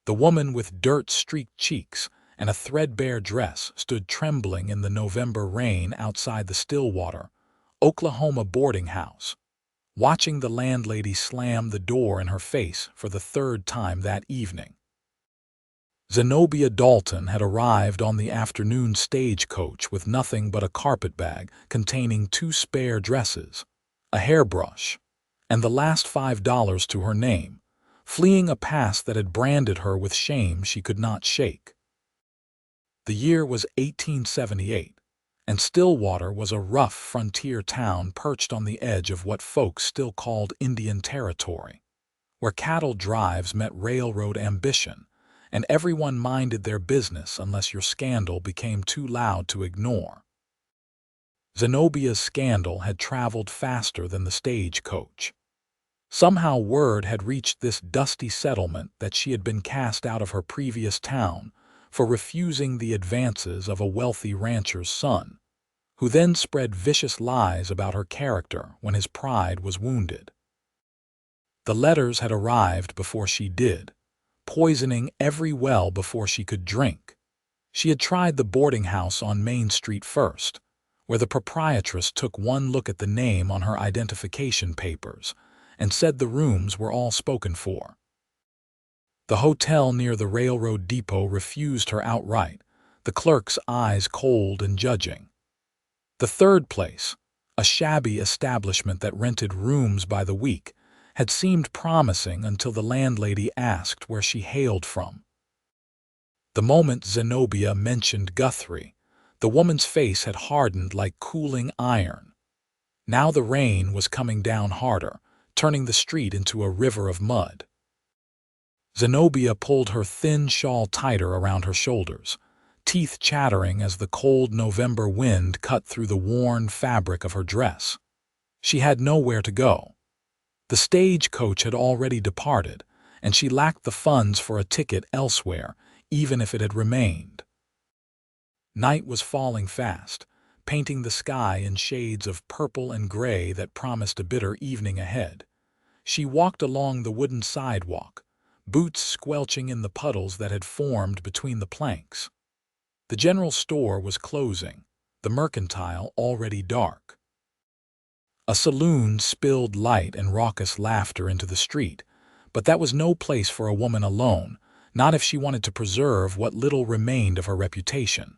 The woman with dirt-streaked cheeks and a threadbare dress stood trembling in the November rain outside the Stillwater, Oklahoma boarding house, watching the landlady slam the door in her face for the third time that evening. Zenobia Dalton had arrived on the afternoon stagecoach with nothing but a carpetbag containing 2 spare dresses, a hairbrush, and the last $5 to her name, fleeing a past that had branded her with shame she could not shake. The year was 1878, and Stillwater was a rough frontier town perched on the edge of what folks still called Indian Territory, where cattle drives met railroad ambition, and everyone minded their business unless your scandal became too loud to ignore. Zenobia's scandal had traveled faster than the stagecoach. Somehow word had reached this dusty settlement that she had been cast out of her previous town for refusing the advances of a wealthy rancher's son, who then spread vicious lies about her character when his pride was wounded. The letters had arrived before she did, poisoning every well before she could drink. She had tried the boarding house on Main Street first, where the proprietress took one look at the name on her identification papers and said the rooms were all spoken for. The hotel near the railroad depot refused her outright, the clerk's eyes cold and judging. The third place, a shabby establishment that rented rooms by the week, had seemed promising until the landlady asked where she hailed from. The moment Zenobia mentioned Guthrie, the woman's face had hardened like cooling iron. Now the rain was coming down harder, turning the street into a river of mud. Zenobia pulled her thin shawl tighter around her shoulders, teeth chattering as the cold November wind cut through the worn fabric of her dress. She had nowhere to go. The stagecoach had already departed, and she lacked the funds for a ticket elsewhere, even if it had remained. Night was falling fast, painting the sky in shades of purple and gray that promised a bitter evening ahead. She walked along the wooden sidewalk, boots squelching in the puddles that had formed between the planks. The general store was closing, the mercantile already dark. A saloon spilled light and raucous laughter into the street, but that was no place for a woman alone, not if she wanted to preserve what little remained of her reputation.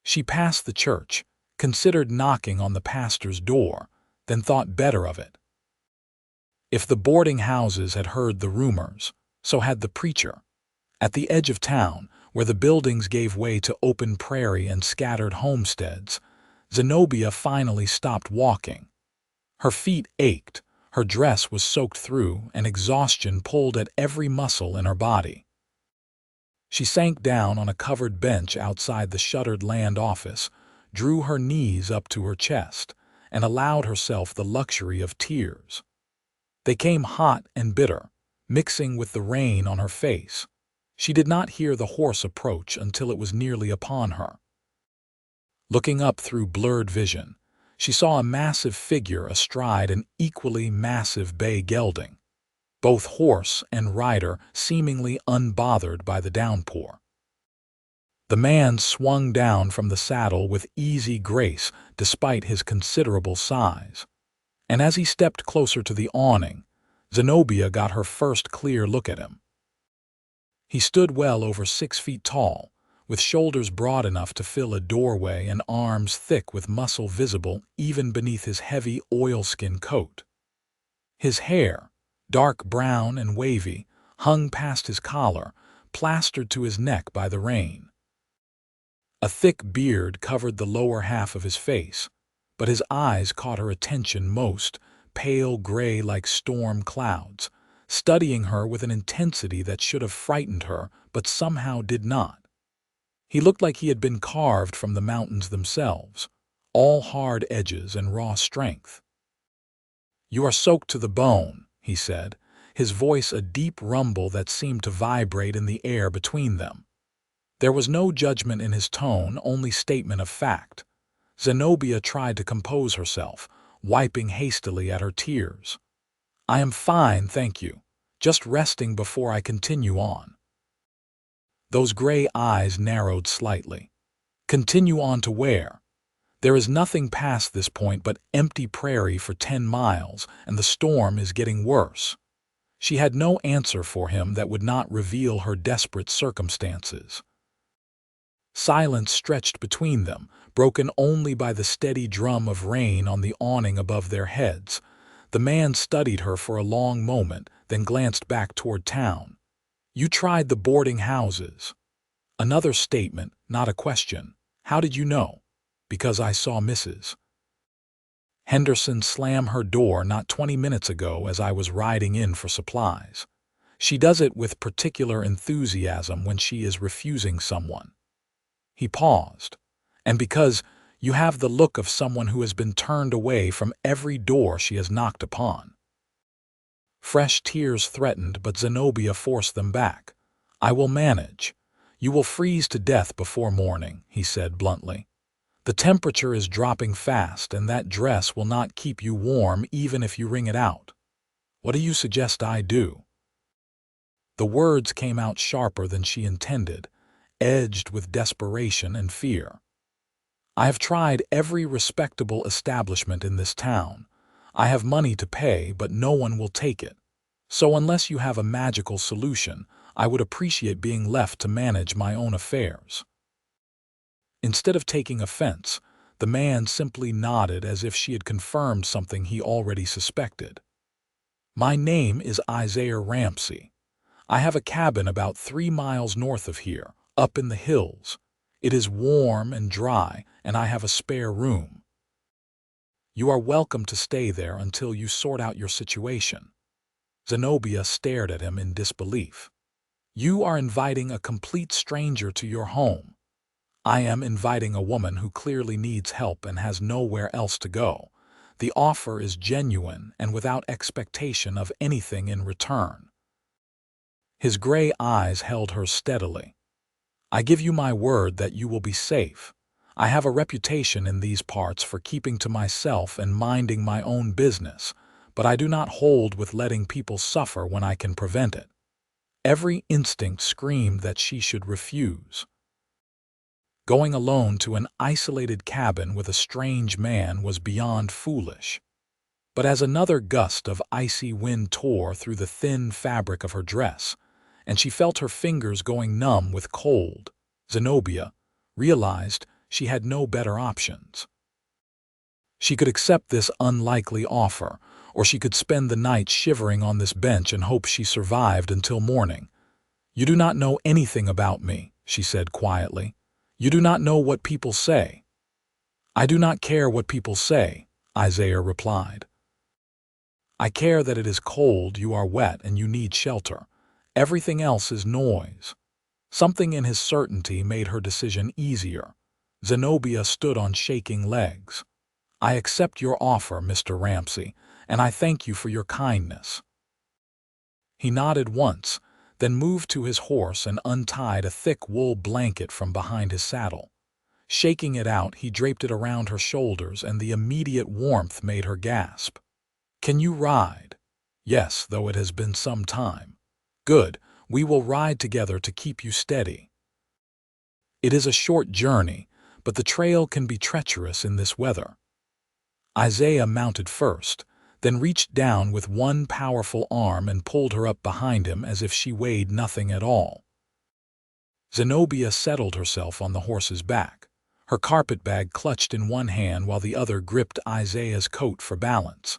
She passed the church, considered knocking on the pastor's door, then thought better of it. If the boarding houses had heard the rumors, so had the preacher. At the edge of town, where the buildings gave way to open prairie and scattered homesteads, Zenobia finally stopped walking. Her feet ached, her dress was soaked through, and exhaustion pulled at every muscle in her body. She sank down on a covered bench outside the shuttered land office, drew her knees up to her chest, and allowed herself the luxury of tears. They came hot and bitter, mixing with the rain on her face. She did not hear the horse approach until it was nearly upon her. Looking up through blurred vision, she saw a massive figure astride an equally massive bay gelding, both horse and rider seemingly unbothered by the downpour. The man swung down from the saddle with easy grace despite his considerable size, and as he stepped closer to the awning, Zenobia got her first clear look at him. He stood well over 6 feet tall, with shoulders broad enough to fill a doorway and arms thick with muscle visible even beneath his heavy oilskin coat. His hair, dark brown and wavy, hung past his collar, plastered to his neck by the rain. A thick beard covered the lower half of his face, but his eyes caught her attention most, pale gray like storm clouds, studying her with an intensity that should have frightened her but somehow did not. He looked like he had been carved from the mountains themselves, all hard edges and raw strength. "You are soaked to the bone," he said, his voice a deep rumble that seemed to vibrate in the air between them. There was no judgment in his tone, only statement of fact. Zenobia tried to compose herself, wiping hastily at her tears. "I am fine, thank you. Just resting before I continue on." Those gray eyes narrowed slightly. "Continue on to where? There is nothing past this point but empty prairie for 10 miles, and the storm is getting worse." She had no answer for him that would not reveal her desperate circumstances. Silence stretched between them, broken only by the steady drum of rain on the awning above their heads. The man studied her for a long moment, then glanced back toward town. "You tried the boarding houses." Another statement, not a question. "How did you know?" "Because I saw Mrs. Henderson slam her door not 20 minutes ago as I was riding in for supplies. She does it with particular enthusiasm when she is refusing someone." He paused. "And because you have the look of someone who has been turned away from every door she has knocked upon." Fresh tears threatened, but Zenobia forced them back. "I will manage. You will freeze to death before morning," he said bluntly. "The temperature is dropping fast, and that dress will not keep you warm even if you wring it out. What do you suggest I do?" The words came out sharper than she intended, edged with desperation and fear. "I have tried every respectable establishment in this town. I have money to pay, but no one will take it. So unless you have a magical solution, I would appreciate being left to manage my own affairs." Instead of taking offense, the man simply nodded as if she had confirmed something he already suspected. "My name is Isaiah Ramsey. I have a cabin about 3 miles north of here, up in the hills. It is warm and dry, and I have a spare room. You are welcome to stay there until you sort out your situation." Zenobia stared at him in disbelief. "You are inviting a complete stranger to your home." "I am inviting a woman who clearly needs help and has nowhere else to go. The offer is genuine and without expectation of anything in return." His gray eyes held hers steadily. "I give you my word that you will be safe. I have a reputation in these parts for keeping to myself and minding my own business, but I do not hold with letting people suffer when I can prevent it." Every instinct screamed that she should refuse. Going alone to an isolated cabin with a strange man was beyond foolish. But as another gust of icy wind tore through the thin fabric of her dress, and she felt her fingers going numb with cold, Zenobia realized she had no better options. She could accept this unlikely offer, or she could spend the night shivering on this bench and hope she survived until morning. "You do not know anything about me," she said quietly. "You do not know what people say." "I do not care what people say," Isaiah replied. "I care that it is cold, you are wet, and you need shelter. Everything else is noise." Something in his certainty made her decision easier. Zenobia stood on shaking legs. "I accept your offer, Mr. Ramsey, and I thank you for your kindness." He nodded once, then moved to his horse and untied a thick wool blanket from behind his saddle. Shaking it out, he draped it around her shoulders, and the immediate warmth made her gasp. "Can you ride?" "Yes, though it has been some time." "Good. We will ride together to keep you steady." It is a short journey, but the trail can be treacherous in this weather. Isaiah mounted first, then reached down with one powerful arm and pulled her up behind him as if she weighed nothing at all. Zenobia settled herself on the horse's back, her carpetbag clutched in one hand while the other gripped Isaiah's coat for balance.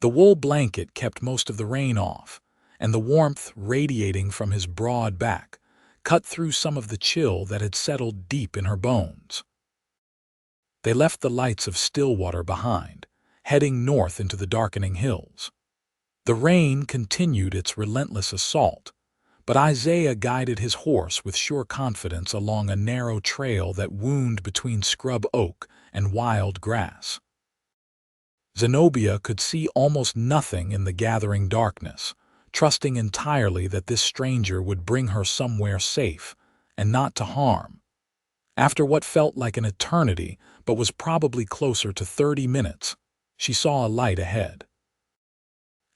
The wool blanket kept most of the rain off, and the warmth radiating from his broad back cut through some of the chill that had settled deep in her bones. They left the lights of Stillwater behind, heading north into the darkening hills. The rain continued its relentless assault, but Isaiah guided his horse with sure confidence along a narrow trail that wound between scrub oak and wild grass. Zenobia could see almost nothing in the gathering darkness, trusting entirely that this stranger would bring her somewhere safe and not to harm. After what felt like an eternity, but was probably closer to 30 minutes, she saw a light ahead.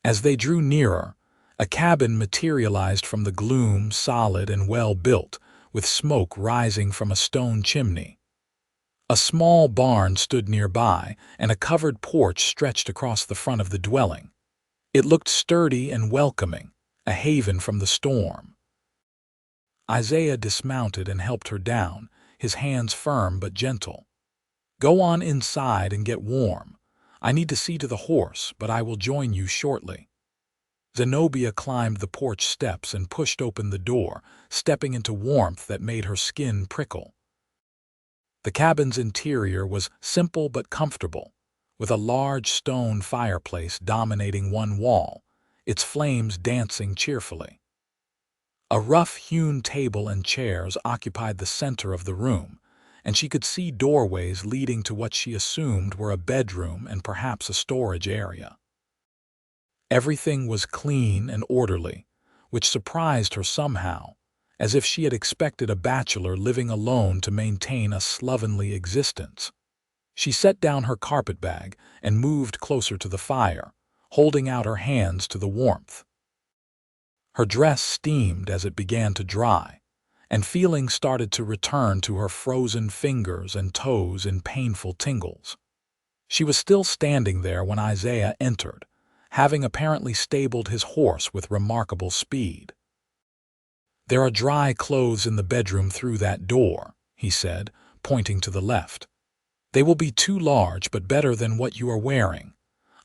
As they drew nearer, a cabin materialized from the gloom, solid and well-built, with smoke rising from a stone chimney. A small barn stood nearby, and a covered porch stretched across the front of the dwelling. It looked sturdy and welcoming, a haven from the storm. Isaiah dismounted and helped her down, his hands firm but gentle. "Go on inside and get warm. I need to see to the horse, but I will join you shortly." Zenobia climbed the porch steps and pushed open the door, stepping into warmth that made her skin prickle. The cabin's interior was simple but comfortable, with a large stone fireplace dominating one wall, its flames dancing cheerfully. A rough-hewn table and chairs occupied the center of the room, and she could see doorways leading to what she assumed were a bedroom and perhaps a storage area. Everything was clean and orderly, which surprised her somehow, as if she had expected a bachelor living alone to maintain a slovenly existence. She set down her carpetbag and moved closer to the fire, holding out her hands to the warmth. Her dress steamed as it began to dry, and feelings started to return to her frozen fingers and toes in painful tingles. She was still standing there when Isaiah entered, having apparently stabled his horse with remarkable speed. "There are dry clothes in the bedroom through that door," he said, pointing to the left. "They will be too large, but better than what you are wearing.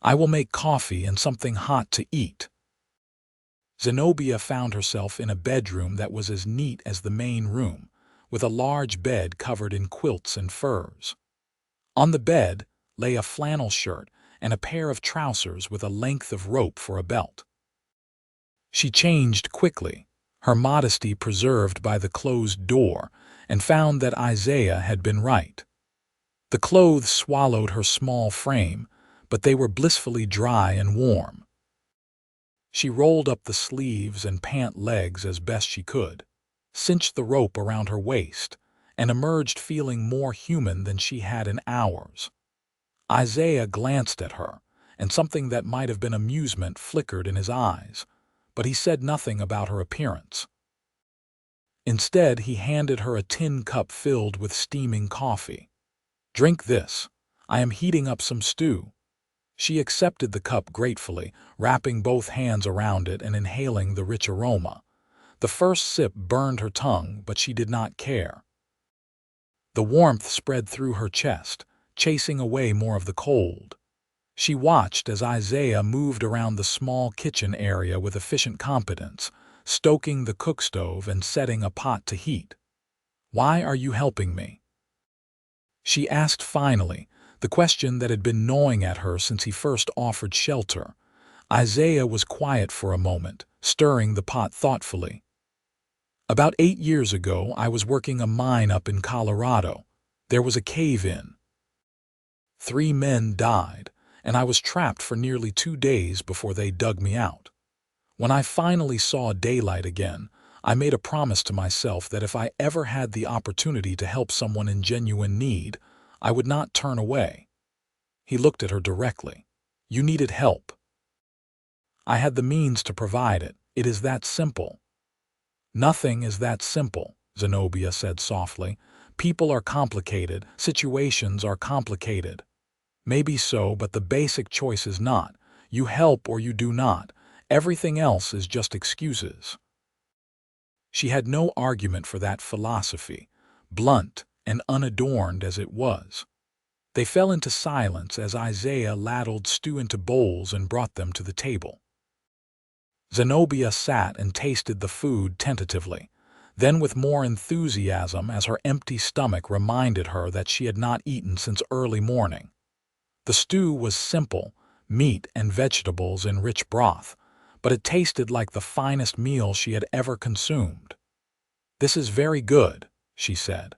I will make coffee and something hot to eat." Zenobia found herself in a bedroom that was as neat as the main room, with a large bed covered in quilts and furs. On the bed lay a flannel shirt and a pair of trousers with a length of rope for a belt. She changed quickly, her modesty preserved by the closed door, and found that Isaiah had been right. The clothes swallowed her small frame, but they were blissfully dry and warm. She rolled up the sleeves and pant legs as best she could, cinched the rope around her waist, and emerged feeling more human than she had in hours. Isaiah glanced at her, and something that might have been amusement flickered in his eyes, but he said nothing about her appearance. Instead, he handed her a tin cup filled with steaming coffee. "Drink this. I am heating up some stew." She accepted the cup gratefully, wrapping both hands around it and inhaling the rich aroma. The first sip burned her tongue, but she did not care. The warmth spread through her chest, chasing away more of the cold. She watched as Isaiah moved around the small kitchen area with efficient competence, stoking the cookstove and setting a pot to heat. "Why are you helping me?" she asked finally, the question that had been gnawing at her since he first offered shelter. Isaiah was quiet for a moment, stirring the pot thoughtfully. "About 8 years ago, I was working a mine up in Colorado. There was a cave-in. 3 men died, and I was trapped for nearly 2 days before they dug me out. When I finally saw daylight again, I made a promise to myself that if I ever had the opportunity to help someone in genuine need, I would not turn away." He looked at her directly. "You needed help. I had the means to provide it. It is that simple." "Nothing is that simple," Zenobia said softly. "People are complicated, situations are complicated." "Maybe so, but the basic choice is not. You help or you do not. Everything else is just excuses." She had no argument for that philosophy, blunt and unadorned as it was. They fell into silence as Isaiah ladled stew into bowls and brought them to the table. Zenobia sat and tasted the food tentatively, then with more enthusiasm as her empty stomach reminded her that she had not eaten since early morning. The stew was simple, meat and vegetables in rich broth, but it tasted like the finest meal she had ever consumed. "This is very good," she said.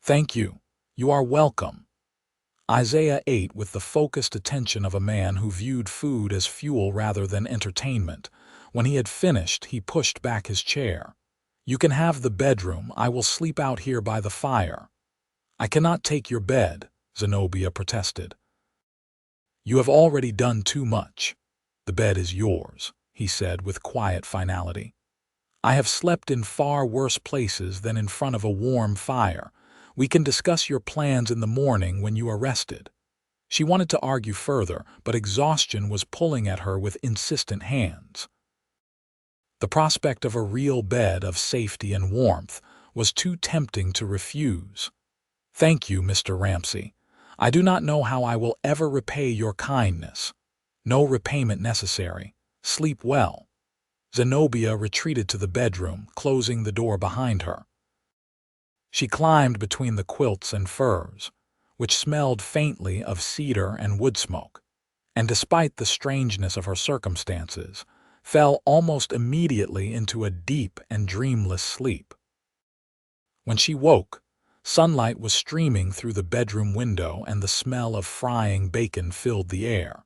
"Thank you. You are welcome." Isaiah ate with the focused attention of a man who viewed food as fuel rather than entertainment. When he had finished, he pushed back his chair. "You can have the bedroom. I will sleep out here by the fire." "I cannot take your bed," Zenobia protested. "You have already done too much. The bed is yours," he said with quiet finality. I have slept in far worse places than in front of a warm fire. We can discuss your plans in the morning when you are rested." She wanted to argue further, but exhaustion was pulling at her with insistent hands. The prospect of a real bed of safety and warmth was too tempting to refuse. "Thank you, Mr. Ramsey. I do not know how I will ever repay your kindness." "No repayment necessary. Sleep well." Zenobia retreated to the bedroom, closing the door behind her. She climbed between the quilts and furs, which smelled faintly of cedar and wood smoke, and despite the strangeness of her circumstances, fell almost immediately into a deep and dreamless sleep. When she woke, sunlight was streaming through the bedroom window and the smell of frying bacon filled the air.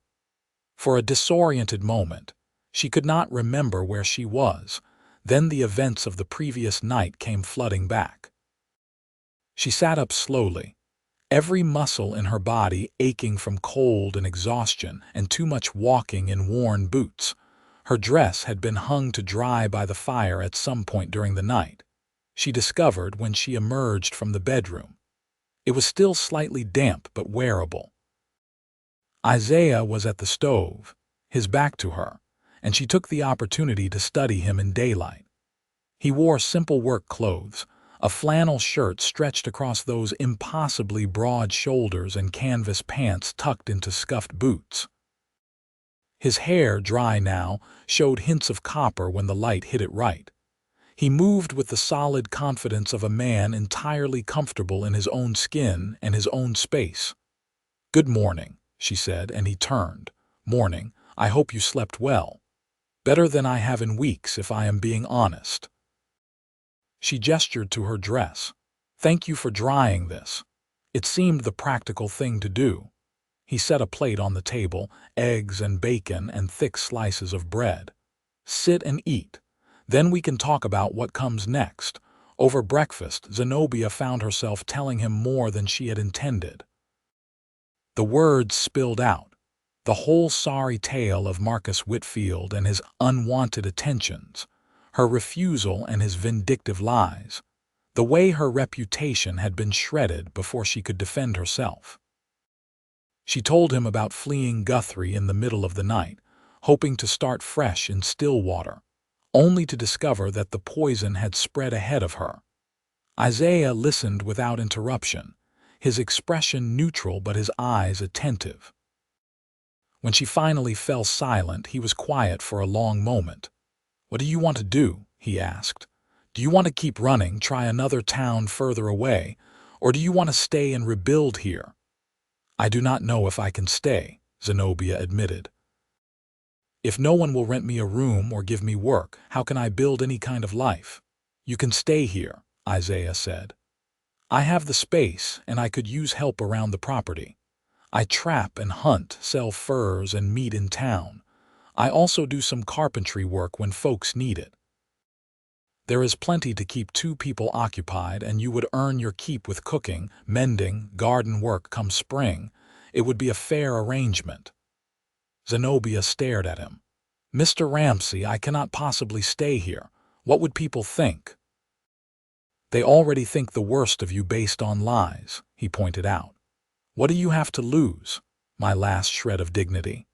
For a disoriented moment, she could not remember where she was. Then the events of the previous night came flooding back. She sat up slowly, every muscle in her body aching from cold and exhaustion and too much walking in worn boots. Her dress had been hung to dry by the fire at some point during the night, she discovered when she emerged from the bedroom. It was still slightly damp but wearable. Isaiah was at the stove, his back to her, and she took the opportunity to study him in daylight. He wore simple work clothes, a flannel shirt stretched across those impossibly broad shoulders and canvas pants tucked into scuffed boots. His hair, dry now, showed hints of copper when the light hit it right. He moved with the solid confidence of a man entirely comfortable in his own skin and his own space. "Good morning," she said, and he turned. "Morning. I hope you slept well." "Better than I have in weeks, if I am being honest." She gestured to her dress. "Thank you for drying this." It seemed the practical thing to do. He set a plate on the table, eggs and bacon and thick slices of bread. "Sit and eat. Then we can talk about what comes next." Over breakfast, Zenobia found herself telling him more than she had intended. The words spilled out, the whole sorry tale of Marcus Whitfield and his unwanted attentions, her refusal and his vindictive lies, the way her reputation had been shredded before she could defend herself. She told him about fleeing Guthrie in the middle of the night, hoping to start fresh in Stillwater, only to discover that the poison had spread ahead of her. Isaiah listened without interruption, his expression neutral but his eyes attentive. When she finally fell silent, he was quiet for a long moment. "What do you want to do?" he asked. "Do you want to keep running, try another town further away, or do you want to stay and rebuild here?" "I do not know if I can stay," Zenobia admitted. "If no one will rent me a room or give me work, how can I build any kind of life?" "You can stay here," Isaiah said. "I have the space, and I could use help around the property. I trap and hunt, sell furs and meat in town. I also do some carpentry work when folks need it. There is plenty to keep two people occupied, and you would earn your keep with cooking, mending, garden work come spring. It would be a fair arrangement." Zenobia stared at him. "Mr. Ramsey, I cannot possibly stay here. What would people think?" "They already think the worst of you based on lies," he pointed out. "What do you have to lose?" "My last shred of dignity.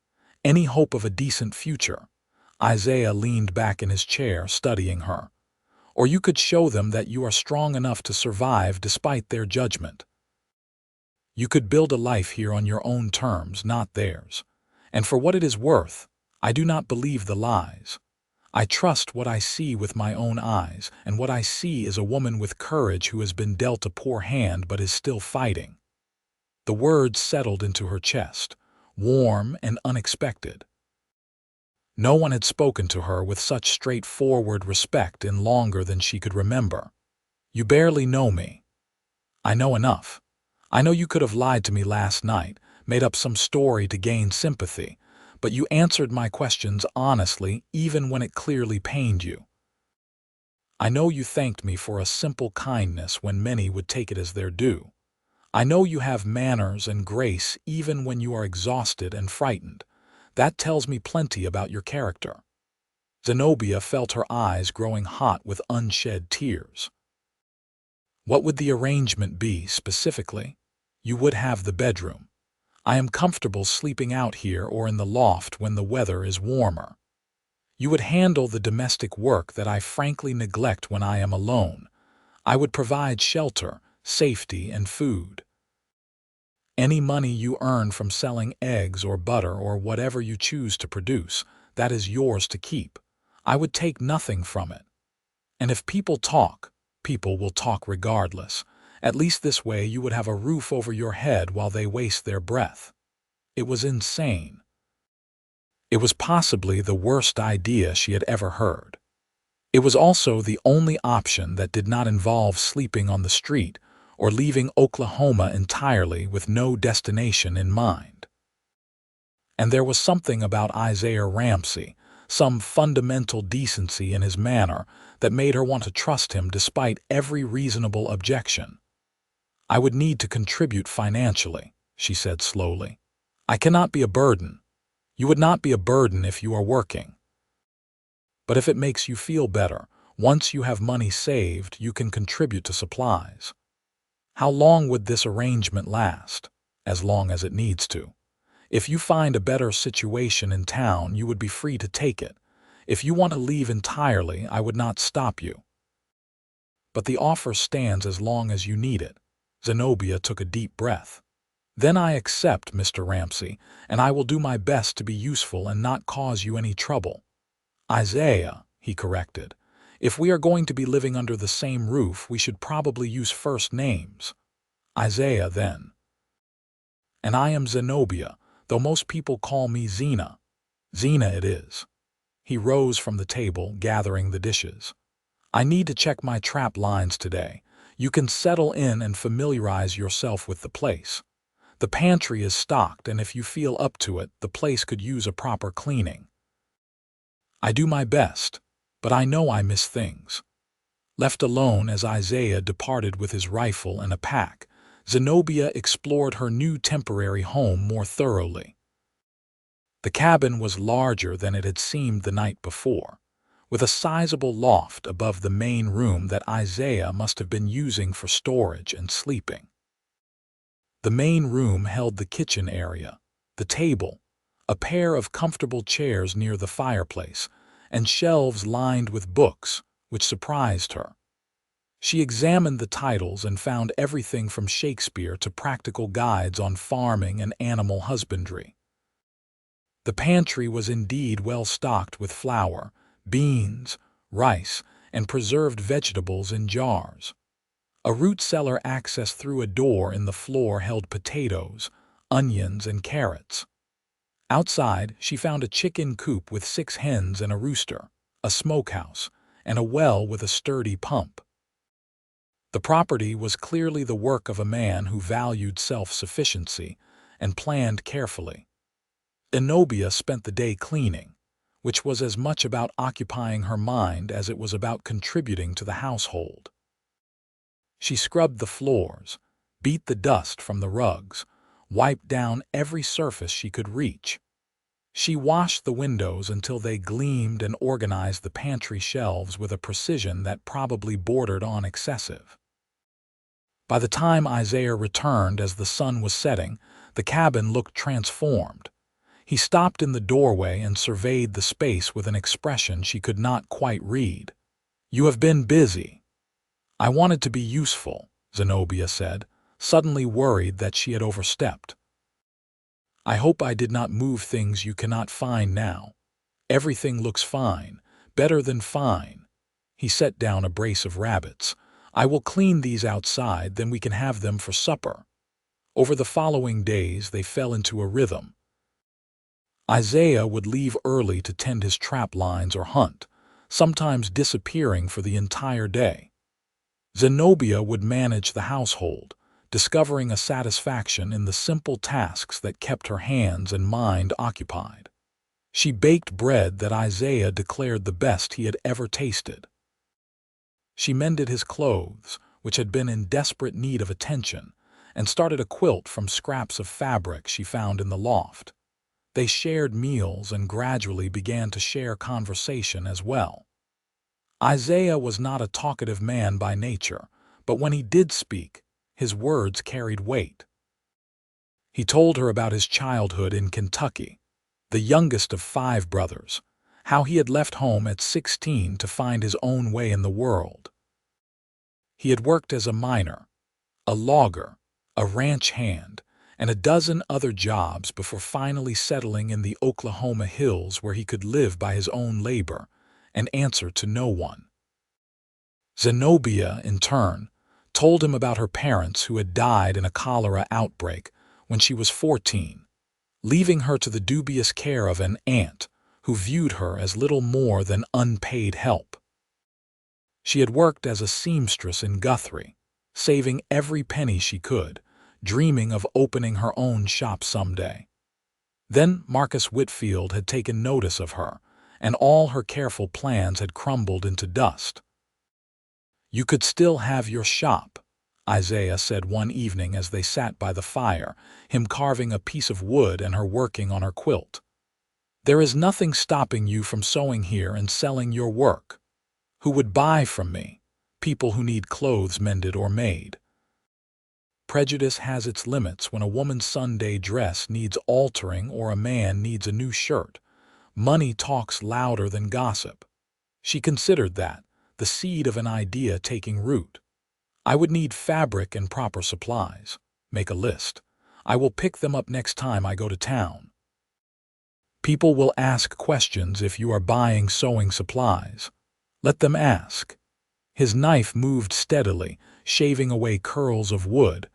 Any hope of a decent future." Isaiah leaned back in his chair, studying her. "Or you could show them that you are strong enough to survive despite their judgment. You could build a life here on your own terms, not theirs. And for what it is worth, I do not believe the lies. I trust what I see with my own eyes, and what I see is a woman with courage who has been dealt a poor hand but is still fighting." The words settled into her chest, warm and unexpected. No one had spoken to her with such straightforward respect in longer than she could remember. "You barely know me." "I know enough. I know you could have lied to me last night, made up some story to gain sympathy, but you answered my questions honestly even when it clearly pained you. I know you thanked me for a simple kindness when many would take it as their due. I know you have manners and grace even when you are exhausted and frightened. That tells me plenty about your character." Zenobia felt her eyes growing hot with unshed tears. What would the arrangement be, specifically? You would have the bedroom. I am comfortable sleeping out here or in the loft when the weather is warmer. You would handle the domestic work that I frankly neglect when I am alone. I would provide shelter, safety, and food. Any money you earn from selling eggs or butter or whatever you choose to produce, that is yours to keep. I would take nothing from it. And if people talk, people will talk regardless. At least this way you would have a roof over your head while they waste their breath. It was insane. It was possibly the worst idea she had ever heard. It was also the only option that did not involve sleeping on the street or leaving Oklahoma entirely with no destination in mind. And there was something about Isaiah Ramsey, some fundamental decency in his manner, that made her want to trust him despite every reasonable objection. I would need to contribute financially, she said slowly. I cannot be a burden. You would not be a burden if you are working. But if it makes you feel better, once you have money saved, you can contribute to supplies. How long would this arrangement last? As long as it needs to. If you find a better situation in town, you would be free to take it. If you want to leave entirely, I would not stop you. But the offer stands as long as you need it. Zenobia took a deep breath. Then I accept, Mr. Ramsey, and I will do my best to be useful and not cause you any trouble. Isaiah, he corrected. If we are going to be living under the same roof, we should probably use first names. Isaiah, then. And I am Zenobia, though most people call me Zena. Zena it is. He rose from the table, gathering the dishes. I need to check my trap lines today. You can settle in and familiarize yourself with the place. The pantry is stocked, and if you feel up to it, the place could use a proper cleaning. I do my best, but I know I miss things. Left alone as Isaiah departed with his rifle and a pack, Zenobia explored her new temporary home more thoroughly. The cabin was larger than it had seemed the night before, with a sizable loft above the main room that Isaiah must have been using for storage and sleeping. The main room held the kitchen area, the table, a pair of comfortable chairs near the fireplace, and shelves lined with books, which surprised her. She examined the titles and found everything from Shakespeare to practical guides on farming and animal husbandry. The pantry was indeed well stocked with flour, beans, rice, and preserved vegetables in jars. A root cellar access through a door in the floor held potatoes, onions, and carrots. Outside, she found a chicken coop with 6 hens and a rooster, a smokehouse, and a well with a sturdy pump. The property was clearly the work of a man who valued self-sufficiency and planned carefully. Zenobia spent the day cleaning, which was as much about occupying her mind as it was about contributing to the household. She scrubbed the floors, beat the dust from the rugs, wiped down every surface she could reach. She washed the windows until they gleamed and organized the pantry shelves with a precision that probably bordered on excessive. By the time Isaiah returned as the sun was setting, the cabin looked transformed. He stopped in the doorway and surveyed the space with an expression she could not quite read. "You have been busy." "I wanted to be useful," Zenobia said, suddenly worried that she had overstepped. "I hope I did not move things you cannot find now. Everything looks fine, better than fine." He set down a brace of rabbits. "I will clean these outside, then we can have them for supper." Over the following days they fell into a rhythm. Isaiah would leave early to tend his trap lines or hunt, sometimes disappearing for the entire day. Zenobia would manage the household, discovering a satisfaction in the simple tasks that kept her hands and mind occupied. She baked bread that Isaiah declared the best he had ever tasted. She mended his clothes, which had been in desperate need of attention, and started a quilt from scraps of fabric she found in the loft. They shared meals and gradually began to share conversation as well. Isaiah was not a talkative man by nature, but when he did speak, his words carried weight. He told her about his childhood in Kentucky, the youngest of 5 brothers, how he had left home at 16 to find his own way in the world. He had worked as a miner, a logger, a ranch hand, and a dozen other jobs before finally settling in the Oklahoma hills where he could live by his own labor and answer to no one. Zenobia, in turn, told him about her parents who had died in a cholera outbreak when she was 14, leaving her to the dubious care of an aunt who viewed her as little more than unpaid help. She had worked as a seamstress in Guthrie, saving every penny she could, dreaming of opening her own shop someday. Then Marcus Whitfield had taken notice of her, and all her careful plans had crumbled into dust. "You could still have your shop," Isaiah said one evening as they sat by the fire, him carving a piece of wood and her working on her quilt. "There is nothing stopping you from sewing here and selling your work. Who would buy from me? People who need clothes mended or made." Prejudice has its limits when a woman's Sunday dress needs altering or a man needs a new shirt. Money talks louder than gossip. She considered that, the seed of an idea taking root. "I would need fabric and proper supplies. Make a list. I will pick them up next time I go to town. People will ask questions if you are buying sewing supplies. Let them ask." His knife moved steadily, shaving away curls of wood.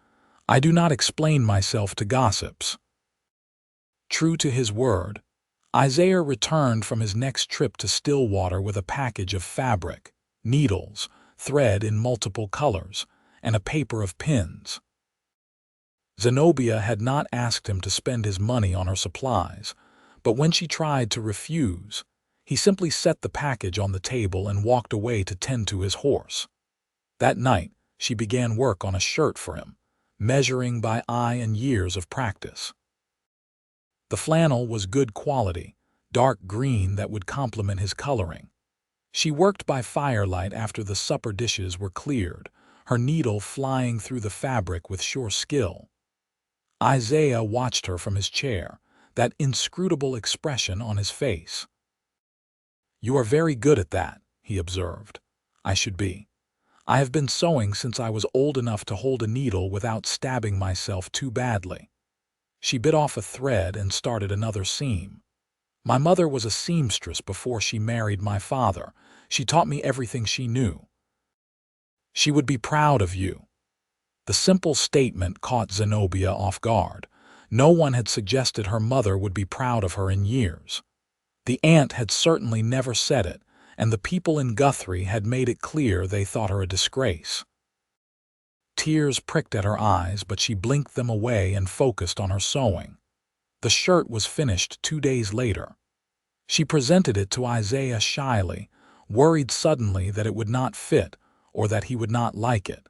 "I do not explain myself to gossips." True to his word, Isaiah returned from his next trip to Stillwater with a package of fabric, needles, thread in multiple colors, and a paper of pins. Zenobia had not asked him to spend his money on her supplies, but when she tried to refuse, he simply set the package on the table and walked away to tend to his horse. That night, she began work on a shirt for him, measuring by eye and years of practice. The flannel was good quality, dark green that would complement his coloring. She worked by firelight after the supper dishes were cleared, her needle flying through the fabric with sure skill. Isaiah watched her from his chair, that inscrutable expression on his face. "You are very good at that," he observed. "I should be. I have been sewing since I was old enough to hold a needle without stabbing myself too badly." She bit off a thread and started another seam. "My mother was a seamstress before she married my father. She taught me everything she knew." "She would be proud of you." The simple statement caught Zenobia off guard. No one had suggested her mother would be proud of her in years. The aunt had certainly never said it, and the people in Guthrie had made it clear they thought her a disgrace. Tears pricked at her eyes, but she blinked them away and focused on her sewing. The shirt was finished 2 days later. She presented it to Isaiah shyly, worried suddenly that it would not fit or that he would not like it.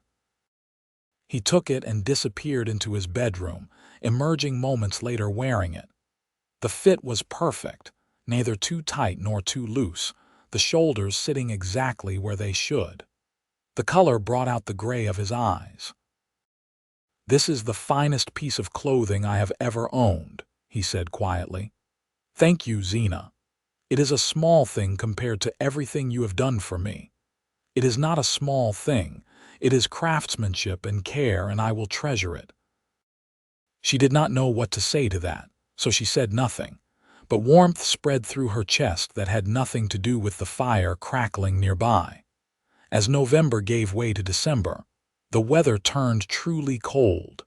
He took it and disappeared into his bedroom, emerging moments later wearing it. The fit was perfect, neither too tight nor too loose, the shoulders sitting exactly where they should. The color brought out the gray of his eyes. "This is the finest piece of clothing I have ever owned," he said quietly. "Thank you, Zena. It is a small thing compared to everything you have done for me. It is not a small thing. It is craftsmanship and care, and I will treasure it." She did not know what to say to that, so she said nothing, but warmth spread through her chest that had nothing to do with the fire crackling nearby. As November gave way to December, the weather turned truly cold.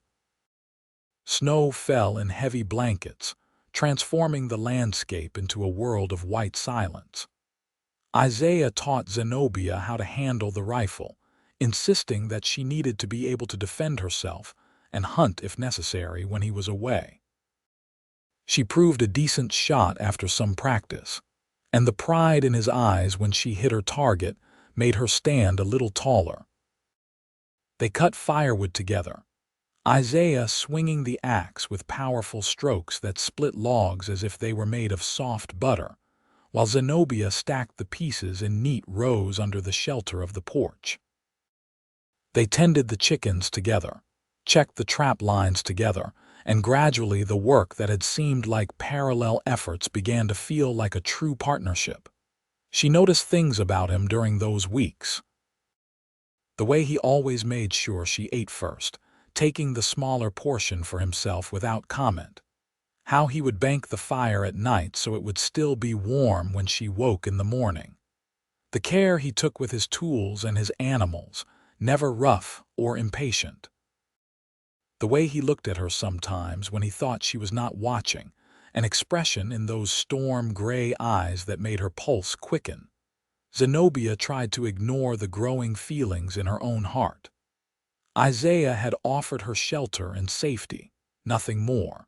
Snow fell in heavy blankets, transforming the landscape into a world of white silence. Isaiah taught Zenobia how to handle the rifle, insisting that she needed to be able to defend herself and hunt if necessary when he was away. She proved a decent shot after some practice, and the pride in his eyes when she hit her target made her stand a little taller. They cut firewood together. Isaiah swinging the axe with powerful strokes that split logs as if they were made of soft butter, while Zenobia stacked the pieces in neat rows under the shelter of the porch. They tended the chickens together, checked the trap lines together, and gradually the work that had seemed like parallel efforts began to feel like a true partnership. She noticed things about him during those weeks. The way he always made sure she ate first, taking the smaller portion for himself without comment. How he would bank the fire at night so it would still be warm when she woke in the morning. The care he took with his tools and his animals, never rough or impatient. The way he looked at her sometimes when he thought she was not watching, an expression in those storm-gray eyes that made her pulse quicken. Zenobia tried to ignore the growing feelings in her own heart. Isaiah had offered her shelter and safety, nothing more.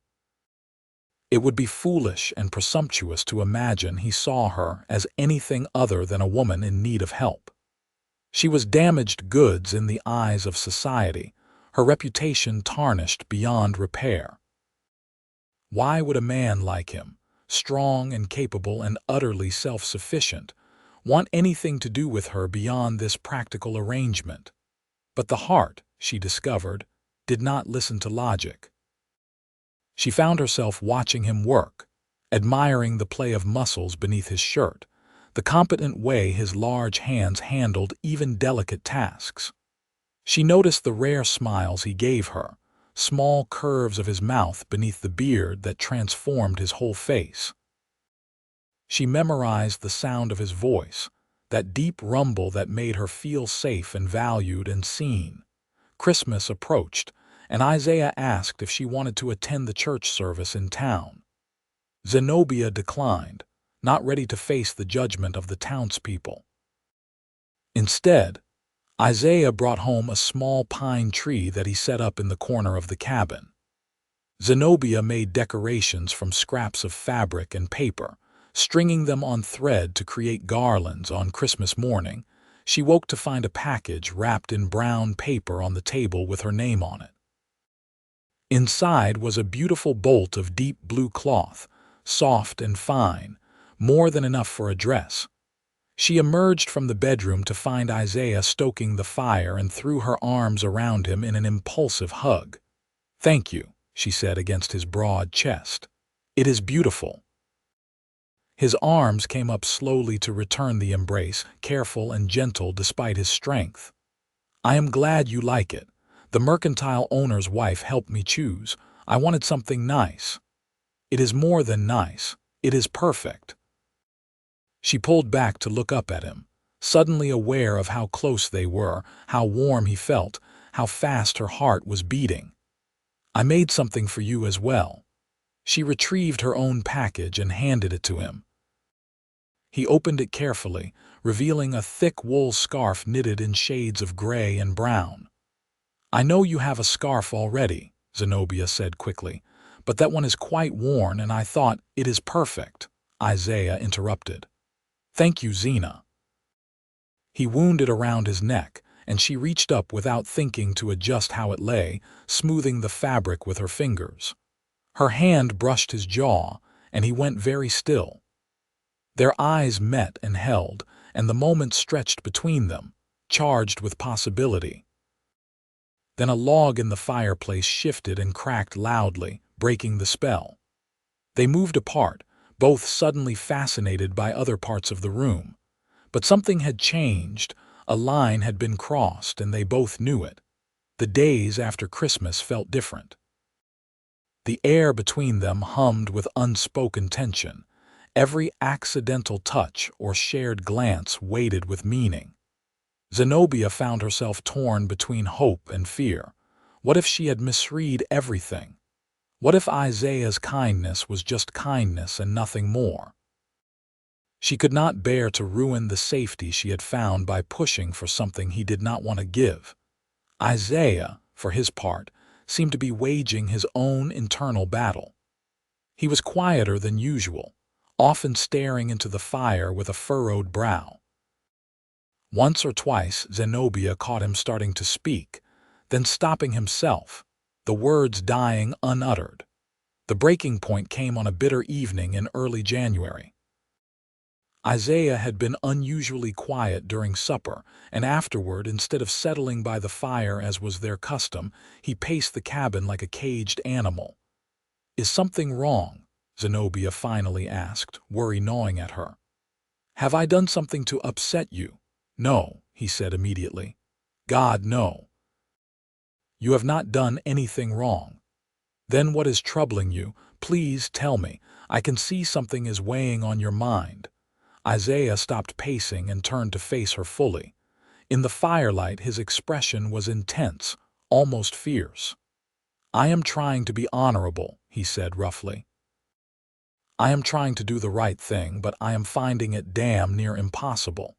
It would be foolish and presumptuous to imagine he saw her as anything other than a woman in need of help. She was damaged goods in the eyes of society, her reputation tarnished beyond repair. Why would a man like him, strong and capable and utterly self-sufficient, want anything to do with her beyond this practical arrangement? But the heart, she discovered, did not listen to logic. She found herself watching him work, admiring the play of muscles beneath his shirt, the competent way his large hands handled even delicate tasks. She noticed the rare smiles he gave her, small curves of his mouth beneath the beard that transformed his whole face. She memorized the sound of his voice, that deep rumble that made her feel safe and valued and seen. Christmas approached, and Isaiah asked if she wanted to attend the church service in town. Zenobia declined, not ready to face the judgment of the townspeople. Instead, Isaiah brought home a small pine tree that he set up in the corner of the cabin. Zenobia made decorations from scraps of fabric and paper, stringing them on thread to create garlands. On Christmas morning, she woke to find a package wrapped in brown paper on the table with her name on it. Inside was a beautiful bolt of deep blue cloth, soft and fine, more than enough for a dress. She emerged from the bedroom to find Isaiah stoking the fire and threw her arms around him in an impulsive hug. "Thank you," she said against his broad chest. "It is beautiful." His arms came up slowly to return the embrace, careful and gentle despite his strength. "I am glad you like it. The mercantile owner's wife helped me choose. I wanted something nice." "It is more than nice. It is perfect." She pulled back to look up at him, suddenly aware of how close they were, how warm he felt, how fast her heart was beating. "I made something for you as well." She retrieved her own package and handed it to him. He opened it carefully, revealing a thick wool scarf knitted in shades of gray and brown. "I know you have a scarf already," Zenobia said quickly, "but that one is quite worn and I thought it is perfect," Isaiah interrupted. "Thank you, Zena." He wound it around his neck, and she reached up without thinking to adjust how it lay, smoothing the fabric with her fingers. Her hand brushed his jaw, and he went very still. Their eyes met and held, and the moment stretched between them, charged with possibility. Then a log in the fireplace shifted and cracked loudly, breaking the spell. They moved apart, both suddenly fascinated by other parts of the room. But something had changed, a line had been crossed, and they both knew it. The days after Christmas felt different. The air between them hummed with unspoken tension. Every accidental touch or shared glance weighted with meaning. Zenobia found herself torn between hope and fear. What if she had misread everything? What if Isaiah's kindness was just kindness and nothing more? She could not bear to ruin the safety she had found by pushing for something he did not want to give. Isaiah, for his part, seemed to be waging his own internal battle. He was quieter than usual, often staring into the fire with a furrowed brow. Once or twice Zenobia caught him starting to speak, then stopping himself, the words dying unuttered. The breaking point came on a bitter evening in early January. Isaiah had been unusually quiet during supper, and afterward, instead of settling by the fire as was their custom, he paced the cabin like a caged animal. "Is something wrong?" Zenobia finally asked, worry gnawing at her. "Have I done something to upset you?" "No," he said immediately. "God, no. You have not done anything wrong." "Then what is troubling you? Please tell me. I can see something is weighing on your mind." Isaiah stopped pacing and turned to face her fully. In the firelight, his expression was intense, almost fierce. "I am trying to be honorable," he said roughly. "I am trying to do the right thing, but I am finding it damn near impossible.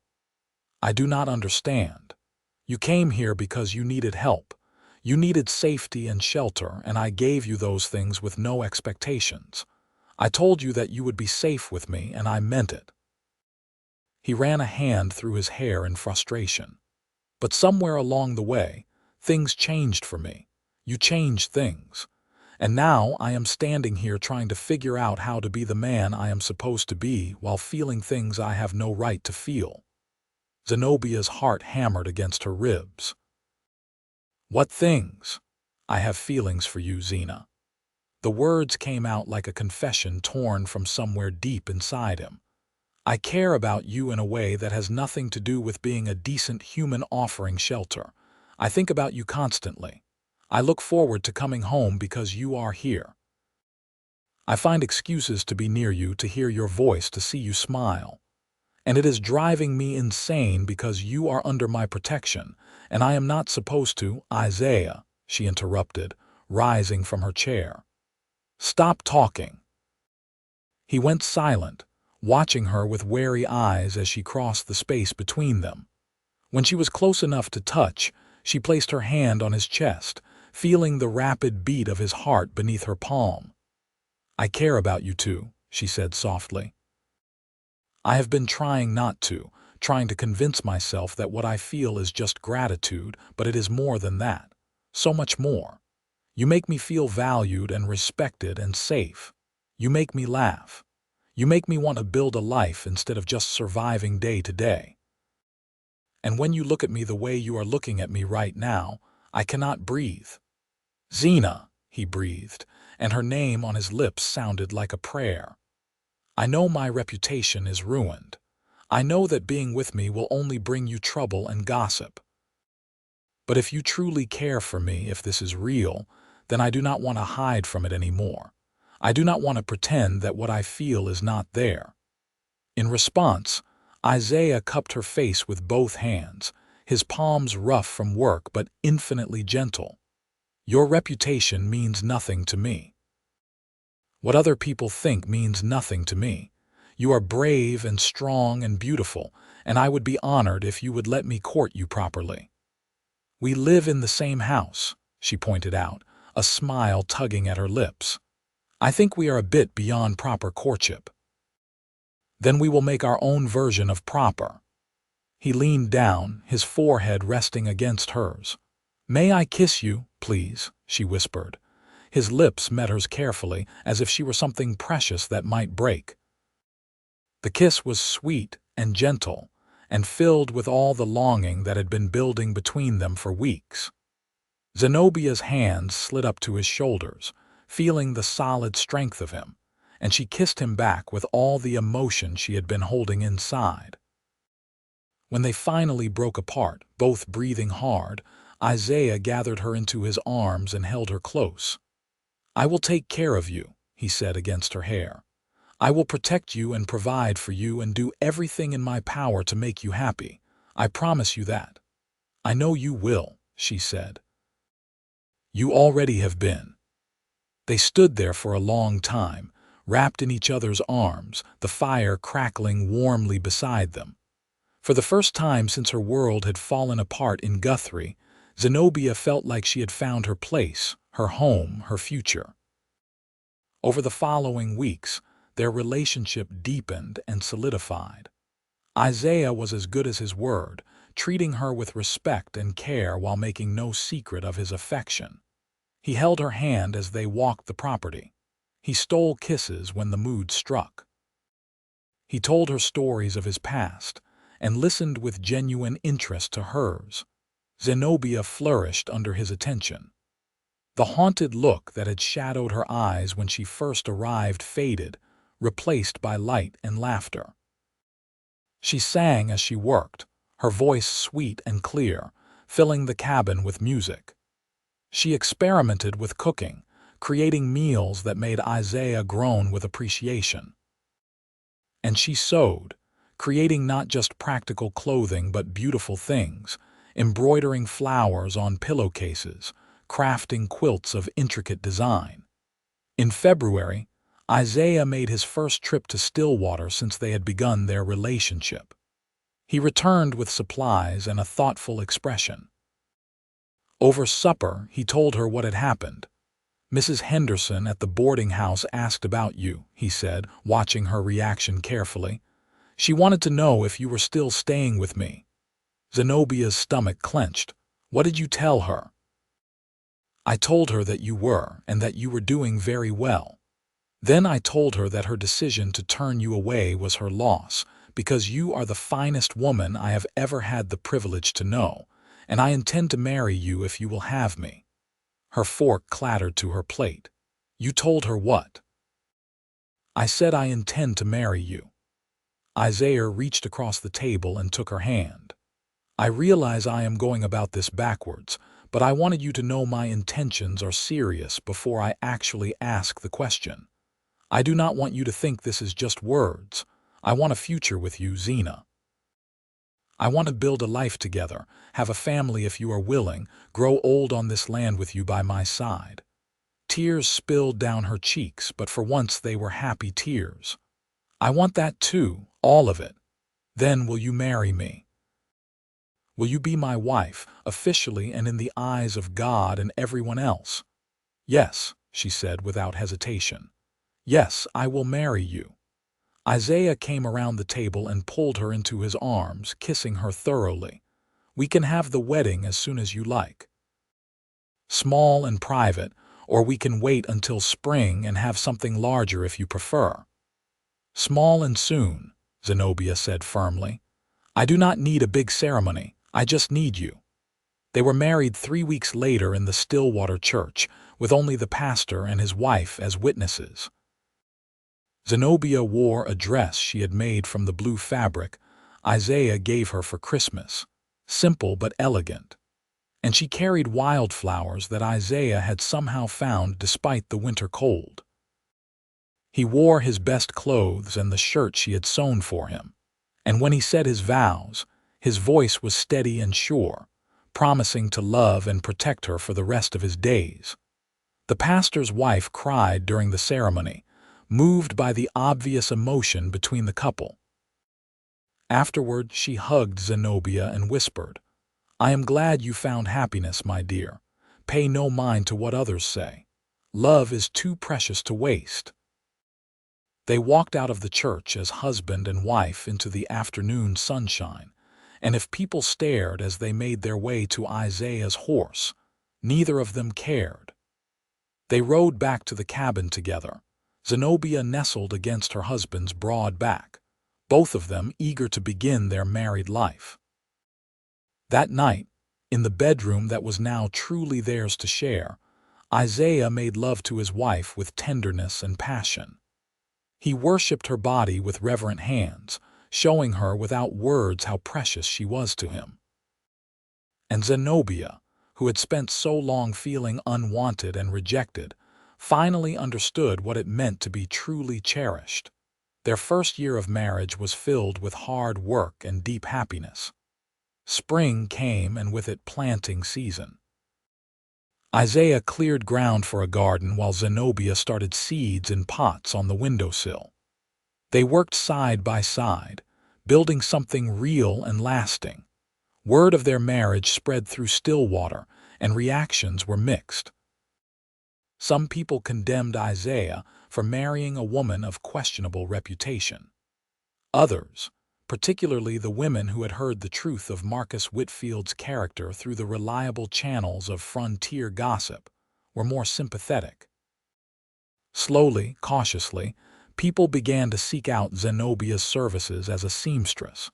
I do not understand. You came here because you needed help. You needed safety and shelter, and I gave you those things with no expectations. I told you that you would be safe with me, and I meant it." He ran a hand through his hair in frustration. "But somewhere along the way, things changed for me. You changed things. And now I am standing here trying to figure out how to be the man I am supposed to be while feeling things I have no right to feel." Zenobia's heart hammered against her ribs. "What things?" "I have feelings for you, Zena." The words came out like a confession torn from somewhere deep inside him. "I care about you in a way that has nothing to do with being a decent human offering shelter. I think about you constantly. I look forward to coming home because you are here. I find excuses to be near you, to hear your voice, to see you smile. And it is driving me insane because you are under my protection, and I am not supposed to—" "Isaiah," she interrupted, rising from her chair. "Stop talking." He went silent, watching her with wary eyes as she crossed the space between them. When she was close enough to touch, she placed her hand on his chest, feeling the rapid beat of his heart beneath her palm. "I care about you too," she said softly. "I have been trying not to, trying to convince myself that what I feel is just gratitude, but it is more than that. So much more. You make me feel valued and respected and safe. You make me laugh. You make me want to build a life instead of just surviving day to day. And when you look at me the way you are looking at me right now, I cannot breathe." "Zena," he breathed, and her name on his lips sounded like a prayer. "I know my reputation is ruined. I know that being with me will only bring you trouble and gossip. But if you truly care for me, if this is real, then I do not want to hide from it anymore. I do not want to pretend that what I feel is not there." In response, Isaiah cupped her face with both hands, his palms rough from work but infinitely gentle. "Your reputation means nothing to me. What other people think means nothing to me. You are brave and strong and beautiful, and I would be honored if you would let me court you properly. We live in the same house," she pointed out, a smile tugging at her lips. "I think we are a bit beyond proper courtship. Then we will make our own version of proper." He leaned down, his forehead resting against hers. "May I kiss you, please?" she whispered. His lips met hers carefully, as if she were something precious that might break. The kiss was sweet and gentle, and filled with all the longing that had been building between them for weeks. Zenobia's hands slid up to his shoulders, feeling the solid strength of him, and she kissed him back with all the emotion she had been holding inside. When they finally broke apart, both breathing hard, Isaiah gathered her into his arms and held her close. "I will take care of you," he said against her hair. "I will protect you and provide for you and do everything in my power to make you happy. I promise you that." "I know you will," she said. "You already have been." They stood there for a long time, wrapped in each other's arms, the fire crackling warmly beside them. For the first time since her world had fallen apart in Guthrie, Zenobia felt like she had found her place, her home, her future. Over the following weeks, their relationship deepened and solidified. Isaiah was as good as his word, treating her with respect and care while making no secret of his affection. He held her hand as they walked the property. He stole kisses when the mood struck. He told her stories of his past and listened with genuine interest to hers. Zenobia flourished under his attention. The haunted look that had shadowed her eyes when she first arrived faded, replaced by light and laughter. She sang as she worked, her voice sweet and clear, filling the cabin with music. She experimented with cooking, creating meals that made Isaiah groan with appreciation. And she sewed, creating not just practical clothing but beautiful things, embroidering flowers on pillowcases, crafting quilts of intricate design. In February, Isaiah made his first trip to Stillwater since they had begun their relationship. He returned with supplies and a thoughtful expression. Over supper, he told her what had happened. "Mrs. Henderson at the boarding house asked about you," he said, watching her reaction carefully. "She wanted to know if you were still staying with me." Zenobia's stomach clenched. "What did you tell her?" "I told her that you were, and that you were doing very well. Then I told her that her decision to turn you away was her loss, because you are the finest woman I have ever had the privilege to know, and I intend to marry you if you will have me." Her fork clattered to her plate. "You told her what?" "I said I intend to marry you." Isaiah reached across the table and took her hand. "I realize I am going about this backwards, but I wanted you to know my intentions are serious before I actually ask the question. I do not want you to think this is just words. I want a future with you, Zena. I want to build a life together, have a family if you are willing, grow old on this land with you by my side." Tears spilled down her cheeks, but for once they were happy tears. "I want that too, all of it. Then will you marry me? Will you be my wife, officially and in the eyes of God and everyone else?" "Yes," she said without hesitation. "Yes, I will marry you." Isaiah came around the table and pulled her into his arms, kissing her thoroughly. "We can have the wedding as soon as you like. Small and private, or we can wait until spring and have something larger if you prefer." "Small and soon," Zenobia said firmly. "I do not need a big ceremony. I just need you." They were married 3 weeks later in the Stillwater church, with only the pastor and his wife as witnesses. Zenobia wore a dress she had made from the blue fabric Isaiah gave her for Christmas, simple but elegant. And she carried wildflowers that Isaiah had somehow found despite the winter cold. He wore his best clothes and the shirt she had sewn for him. And when he said his vows, his voice was steady and sure, promising to love and protect her for the rest of his days. The pastor's wife cried during the ceremony, moved by the obvious emotion between the couple. Afterward, she hugged Zenobia and whispered, "I am glad you found happiness, my dear. Pay no mind to what others say. Love is too precious to waste." They walked out of the church as husband and wife into the afternoon sunshine, and if people stared as they made their way to Isaiah's horse, neither of them cared. They rode back to the cabin together, Zenobia nestled against her husband's broad back, both of them eager to begin their married life. That night, in the bedroom that was now truly theirs to share, Isaiah made love to his wife with tenderness and passion. He worshipped her body with reverent hands, showing her without words how precious she was to him. And Zenobia, who had spent so long feeling unwanted and rejected, finally understood what it meant to be truly cherished. Their first year of marriage was filled with hard work and deep happiness. Spring came, and with it planting season. Isaiah cleared ground for a garden while Zenobia started seeds in pots on the windowsill. They worked side by side, building something real and lasting. Word of their marriage spread through Stillwater, and reactions were mixed. Some people condemned Isaiah for marrying a woman of questionable reputation. Others, particularly the women who had heard the truth of Marcus Whitfield's character through the reliable channels of frontier gossip, were more sympathetic. Slowly, cautiously, people began to seek out Zenobia's services as a seamstress.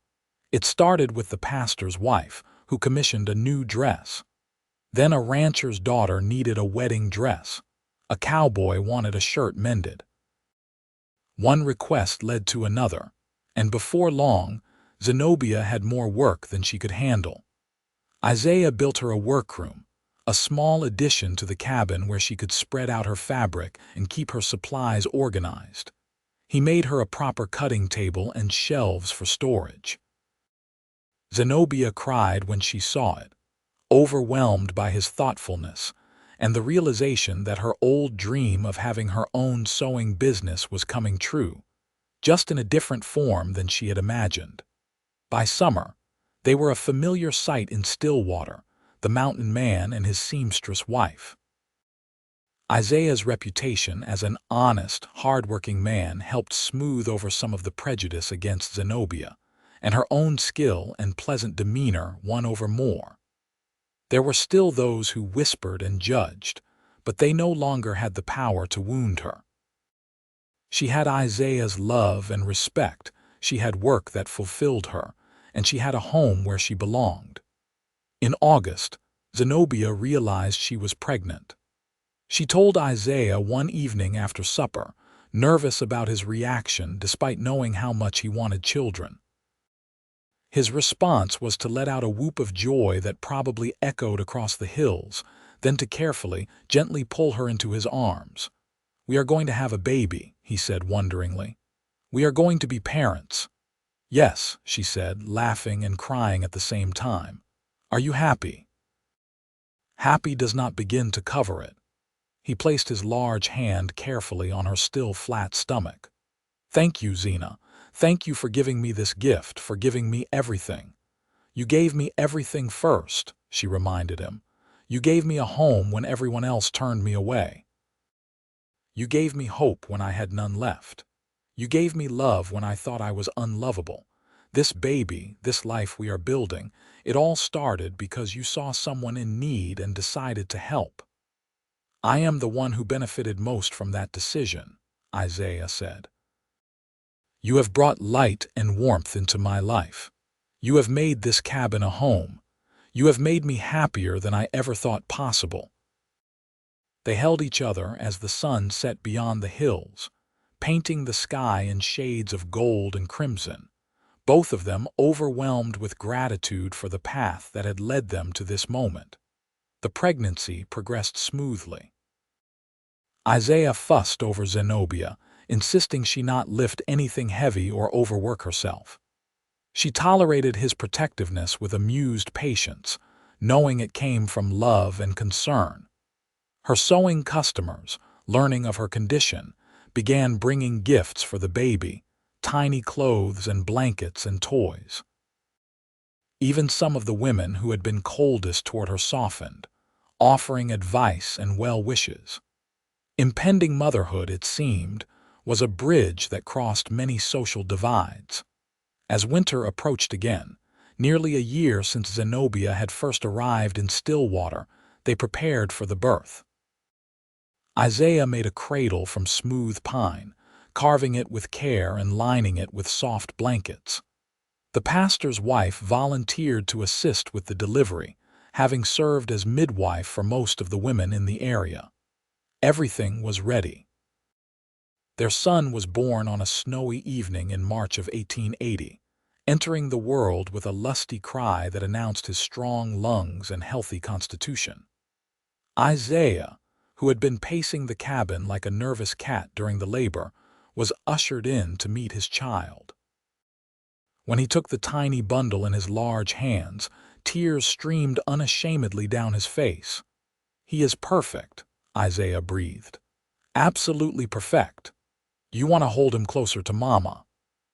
It started with the pastor's wife, who commissioned a new dress. Then a rancher's daughter needed a wedding dress. A cowboy wanted a shirt mended. One request led to another, and before long, Zenobia had more work than she could handle. Isaiah built her a workroom, a small addition to the cabin where she could spread out her fabric and keep her supplies organized. He made her a proper cutting table and shelves for storage. Zenobia cried when she saw it, overwhelmed by his thoughtfulness and the realization that her old dream of having her own sewing business was coming true, just in a different form than she had imagined. By summer, they were a familiar sight in Stillwater, the mountain man and his seamstress wife. Isaiah's reputation as an honest, hard-working man helped smooth over some of the prejudice against Zenobia, and her own skill and pleasant demeanor won over more. There were still those who whispered and judged, but they no longer had the power to wound her. She had Isaiah's love and respect, she had work that fulfilled her, and she had a home where she belonged. In August, Zenobia realized she was pregnant. She told Isaiah one evening after supper, nervous about his reaction despite knowing how much he wanted children. His response was to let out a whoop of joy that probably echoed across the hills, then to carefully, gently pull her into his arms. "We are going to have a baby," he said wonderingly. "We are going to be parents." "Yes," she said, laughing and crying at the same time. "Are you happy?" Happy does not begin to cover it. He placed his large hand carefully on her still flat stomach. "Thank you, Zena. Thank you for giving me this gift, for giving me everything." "You gave me everything first," she reminded him. "You gave me a home when everyone else turned me away. You gave me hope when I had none left. You gave me love when I thought I was unlovable. This baby, this life we are building, it all started because you saw someone in need and decided to help." "I am the one who benefited most from that decision," Isaiah said. "You have brought light and warmth into my life. You have made this cabin a home. You have made me happier than I ever thought possible." They held each other as the sun set beyond the hills, painting the sky in shades of gold and crimson, both of them overwhelmed with gratitude for the path that had led them to this moment. The pregnancy progressed smoothly. Isaiah fussed over Zenobia, insisting she not lift anything heavy or overwork herself. She tolerated his protectiveness with amused patience, knowing it came from love and concern. Her sewing customers, learning of her condition, began bringing gifts for the baby, tiny clothes and blankets and toys. Even some of the women who had been coldest toward her softened, offering advice and well wishes. Impending motherhood, it seemed, was a bridge that crossed many social divides. As winter approached again, nearly a year since Zenobia had first arrived in Stillwater, they prepared for the birth. Isaiah made a cradle from smooth pine, carving it with care and lining it with soft blankets. The pastor's wife volunteered to assist with the delivery, having served as midwife for most of the women in the area. Everything was ready. Their son was born on a snowy evening in March of 1880, entering the world with a lusty cry that announced his strong lungs and healthy constitution. Isaiah, who had been pacing the cabin like a nervous cat during the labor, was ushered in to meet his child. When he took the tiny bundle in his large hands, tears streamed unashamedly down his face. "He is perfect," Isaiah breathed. "Absolutely perfect. You want to hold him closer to Mama,"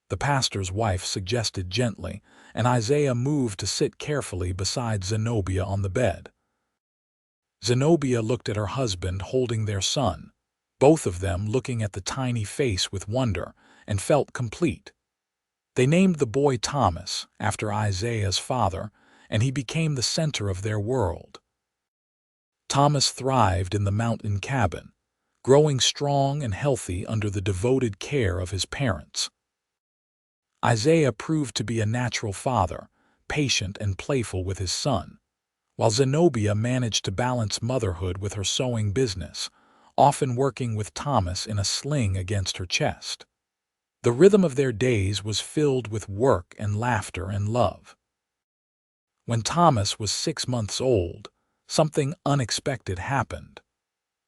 the pastor's wife suggested gently, and Isaiah moved to sit carefully beside Zenobia on the bed. Zenobia looked at her husband holding their son, both of them looking at the tiny face with wonder, and felt complete. They named the boy Thomas, after Isaiah's father, and he became the center of their world. Thomas thrived in the mountain cabin, growing strong and healthy under the devoted care of his parents. Isaiah proved to be a natural father, patient and playful with his son, while Zenobia managed to balance motherhood with her sewing business, often working with Thomas in a sling against her chest. The rhythm of their days was filled with work and laughter and love. When Thomas was 6 months old, something unexpected happened.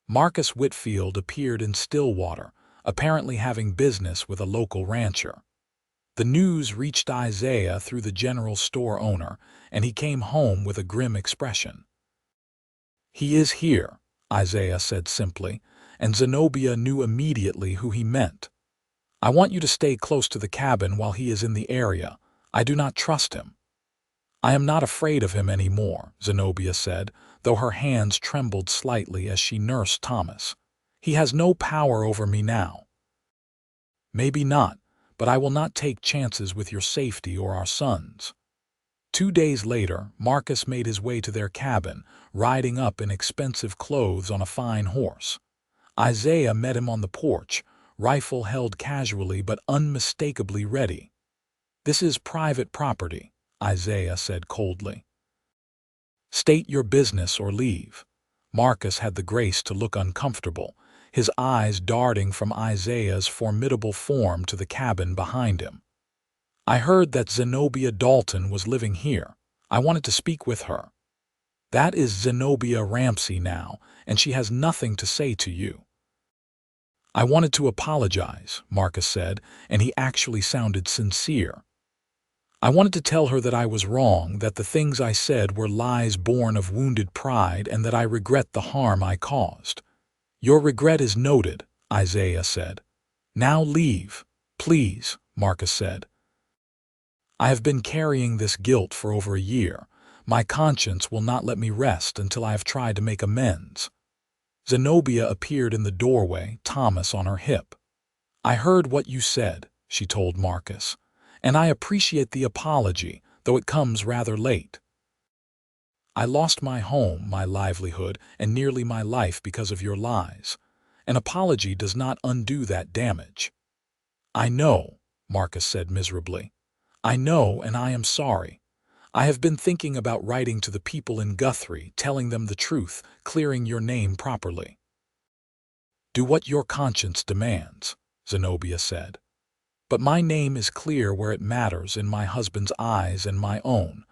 Marcus Whitfield appeared in Stillwater, apparently having business with a local rancher. The news reached Isaiah through the general store owner, and he came home with a grim expression. "He is here," Isaiah said simply, and Zenobia knew immediately who he meant. "I want you to stay close to the cabin while he is in the area. I do not trust him." "I am not afraid of him anymore," Zenobia said, though her hands trembled slightly as she nursed Thomas. "He has no power over me now." "Maybe not, but I will not take chances with your safety or our son's." 2 days later, Marcus made his way to their cabin, riding up in expensive clothes on a fine horse. Isaiah met him on the porch, rifle held casually but unmistakably ready. "This is private property," Isaiah said coldly. "State your business or leave." Marcus had the grace to look uncomfortable, his eyes darting from Isaiah's formidable form to the cabin behind him. "I heard that Zenobia Dalton was living here. I wanted to speak with her." "That is Zenobia Ramsey now, and she has nothing to say to you." "I wanted to apologize," Marcus said, and he actually sounded sincere. "I wanted to tell her that I was wrong, that the things I said were lies born of wounded pride, and that I regret the harm I caused." "Your regret is noted," Isaiah said. "Now leave, please," Marcus said. "I have been carrying this guilt for over a year. My conscience will not let me rest until I have tried to make amends." Zenobia appeared in the doorway, Thomas on her hip. "I heard what you said," she told Marcus, "and I appreciate the apology, though it comes rather late. I lost my home, my livelihood, and nearly my life because of your lies. An apology does not undo that damage." "I know," Marcus said miserably. "I know, and I am sorry. I have been thinking about writing to the people in Guthrie, telling them the truth, clearing your name properly." "Do what your conscience demands," Zenobia said. "But my name is clear where it matters, in my husband's eyes and my own.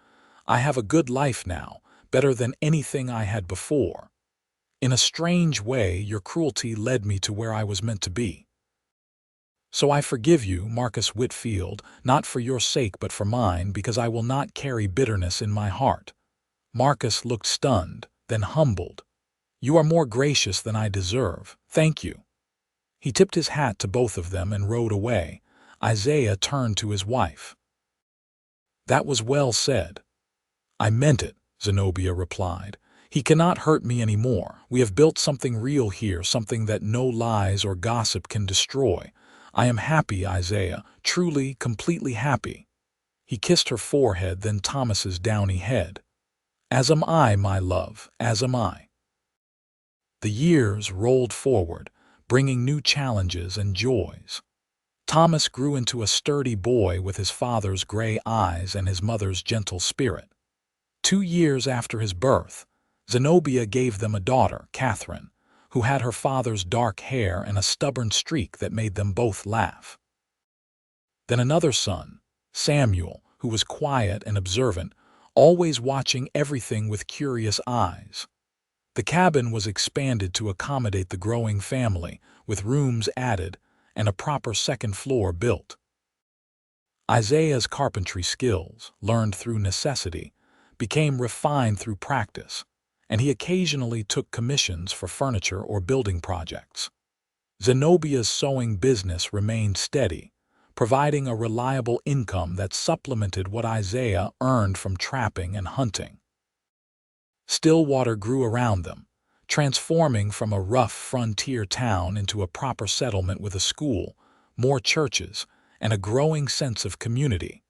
I have a good life now, better than anything I had before. In a strange way, your cruelty led me to where I was meant to be. So I forgive you, Marcus Whitfield, not for your sake but for mine, because I will not carry bitterness in my heart." Marcus looked stunned, then humbled. "You are more gracious than I deserve. Thank you." He tipped his hat to both of them and rode away. Isaiah turned to his wife. "That was well said." "I meant it," Zenobia replied. "He cannot hurt me anymore. We have built something real here, something that no lies or gossip can destroy. I am happy, Isaiah, truly, completely happy." He kissed her forehead, then Thomas's downy head. "As am I, my love, as am I." The years rolled forward, bringing new challenges and joys. Thomas grew into a sturdy boy with his father's gray eyes and his mother's gentle spirit. 2 years after his birth, Zenobia gave them a daughter, Catherine, who had her father's dark hair and a stubborn streak that made them both laugh. Then another son, Samuel, who was quiet and observant, always watching everything with curious eyes. The cabin was expanded to accommodate the growing family, with rooms added and a proper second floor built. Isaiah's carpentry skills, learned through necessity, became refined through practice, and he occasionally took commissions for furniture or building projects. Zenobia's sewing business remained steady, providing a reliable income that supplemented what Isaiah earned from trapping and hunting. Stillwater grew around them, transforming from a rough frontier town into a proper settlement with a school, more churches, and a growing sense of community.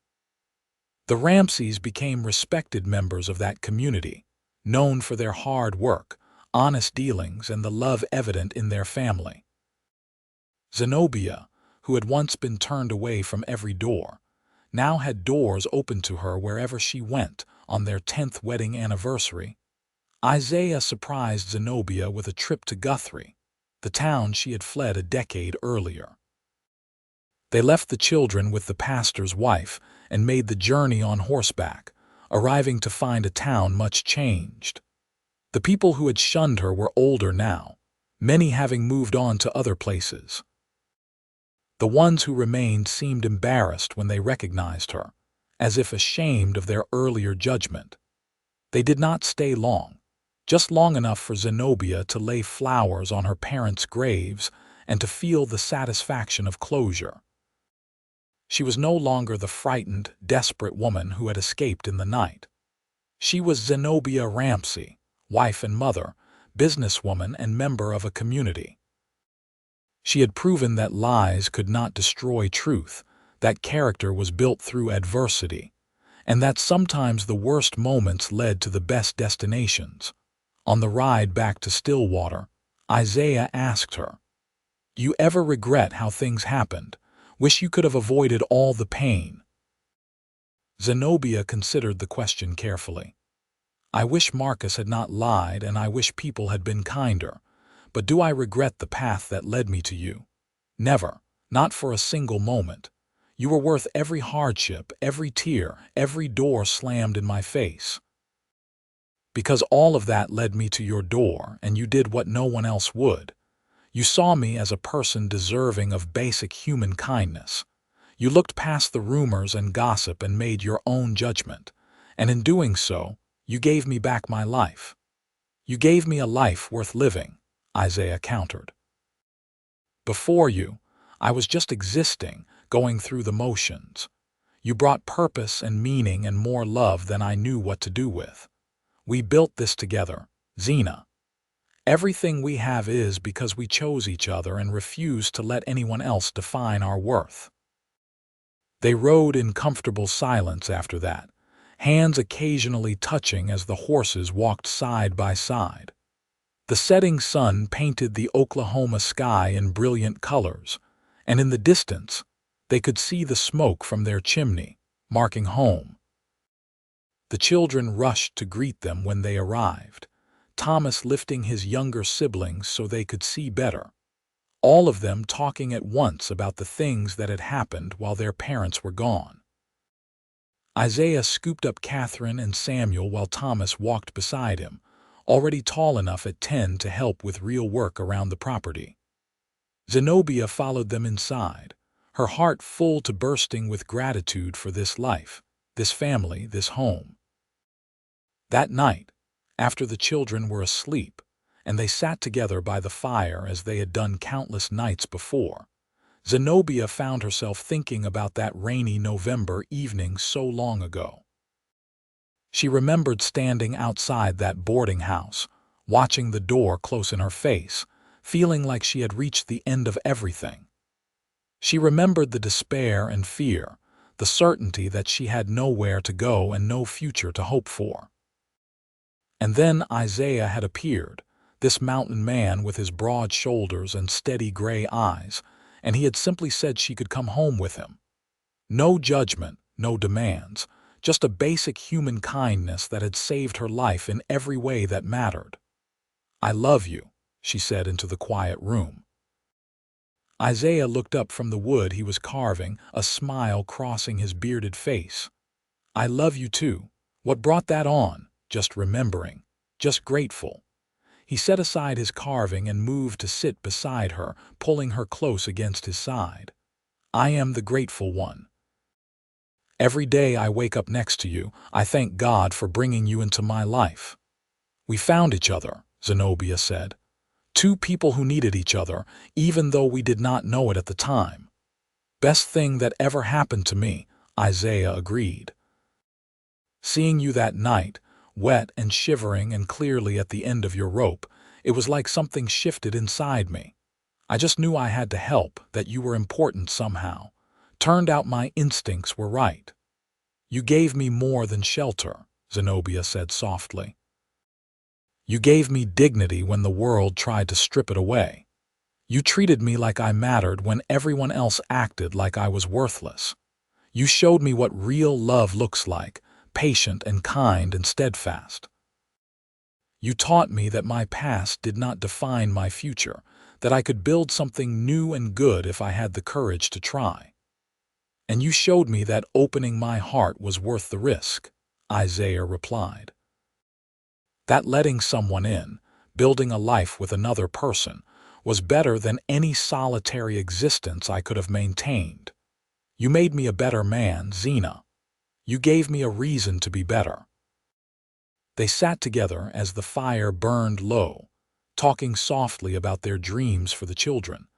The Ramseys became respected members of that community, known for their hard work, honest dealings, and the love evident in their family. Zenobia, who had once been turned away from every door, now had doors open to her wherever she went. On their 10th wedding anniversary, Isaiah surprised Zenobia with a trip to Guthrie, the town she had fled a decade earlier. They left the children with the pastor's wife and made the journey on horseback, arriving to find a town much changed. The people who had shunned her were older now, many having moved on to other places. The ones who remained seemed embarrassed when they recognized her, as if ashamed of their earlier judgment. They did not stay long, just long enough for Zenobia to lay flowers on her parents' graves and to feel the satisfaction of closure. She was no longer the frightened, desperate woman who had escaped in the night. She was Zenobia Ramsey, wife and mother, businesswoman and member of a community. She had proven that lies could not destroy truth, that character was built through adversity, and that sometimes the worst moments led to the best destinations. On the ride back to Stillwater, Isaiah asked her, "You ever regret how things happened? Wish you could have avoided all the pain?" Zenobia considered the question carefully. "I wish Marcus had not lied, and I wish people had been kinder. But do I regret the path that led me to you? Never, not for a single moment. You were worth every hardship, every tear, every door slammed in my face. Because all of that led me to your door, and you did what no one else would. You saw me as a person deserving of basic human kindness. You looked past the rumors and gossip and made your own judgment, and in doing so, you gave me back my life. You gave me a life worth living," Isaiah countered. "Before you, I was just existing, going through the motions. You brought purpose and meaning and more love than I knew what to do with. We built this together, Zena. Everything we have is because we chose each other and refused to let anyone else define our worth." They rode in comfortable silence after that, hands occasionally touching as the horses walked side by side. The setting sun painted the Oklahoma sky in brilliant colors, and in the distance, they could see the smoke from their chimney, marking home. The children rushed to greet them when they arrived, Thomas lifting his younger siblings so they could see better, all of them talking at once about the things that had happened while their parents were gone. Isaiah scooped up Catherine and Samuel while Thomas walked beside him, already tall enough at 10 to help with real work around the property. Zenobia followed them inside, her heart full to bursting with gratitude for this life, this family, this home. That night, after the children were asleep, and they sat together by the fire as they had done countless nights before, Zenobia found herself thinking about that rainy November evening so long ago. She remembered standing outside that boarding house, watching the door close in her face, feeling like she had reached the end of everything. She remembered the despair and fear, the certainty that she had nowhere to go and no future to hope for. And then Isaiah had appeared, this mountain man with his broad shoulders and steady gray eyes, and he had simply said she could come home with him. No judgment, no demands, just a basic human kindness that had saved her life in every way that mattered. "I love you," she said into the quiet room. Isaiah looked up from the wood he was carving, a smile crossing his bearded face. "I love you too. What brought that on? Just remembering. Just grateful." He set aside his carving and moved to sit beside her, pulling her close against his side. "I am the grateful one. Every day I wake up next to you, I thank God for bringing you into my life." "We found each other," Zenobia said. "Two people who needed each other, even though we did not know it at the time." "Best thing that ever happened to me," Isaiah agreed. "Seeing you that night, wet and shivering and clearly at the end of your rope, it was like something shifted inside me. I just knew I had to help, that you were important somehow. Turned out my instincts were right." "You gave me more than shelter," Zenobia said softly. You gave me dignity when the world tried to strip it away. You treated me like I mattered when everyone else acted like I was worthless. You showed me what real love looks like, patient and kind and steadfast. You taught me that my past did not define my future, that I could build something new and good if I had the courage to try. And you showed me that opening my heart was worth the risk, Isaiah replied. That letting someone in, building a life with another person, was better than any solitary existence I could have maintained. You made me a better man, Zena. You gave me a reason to be better. They sat together as the fire burned low, talking softly about their dreams for the children,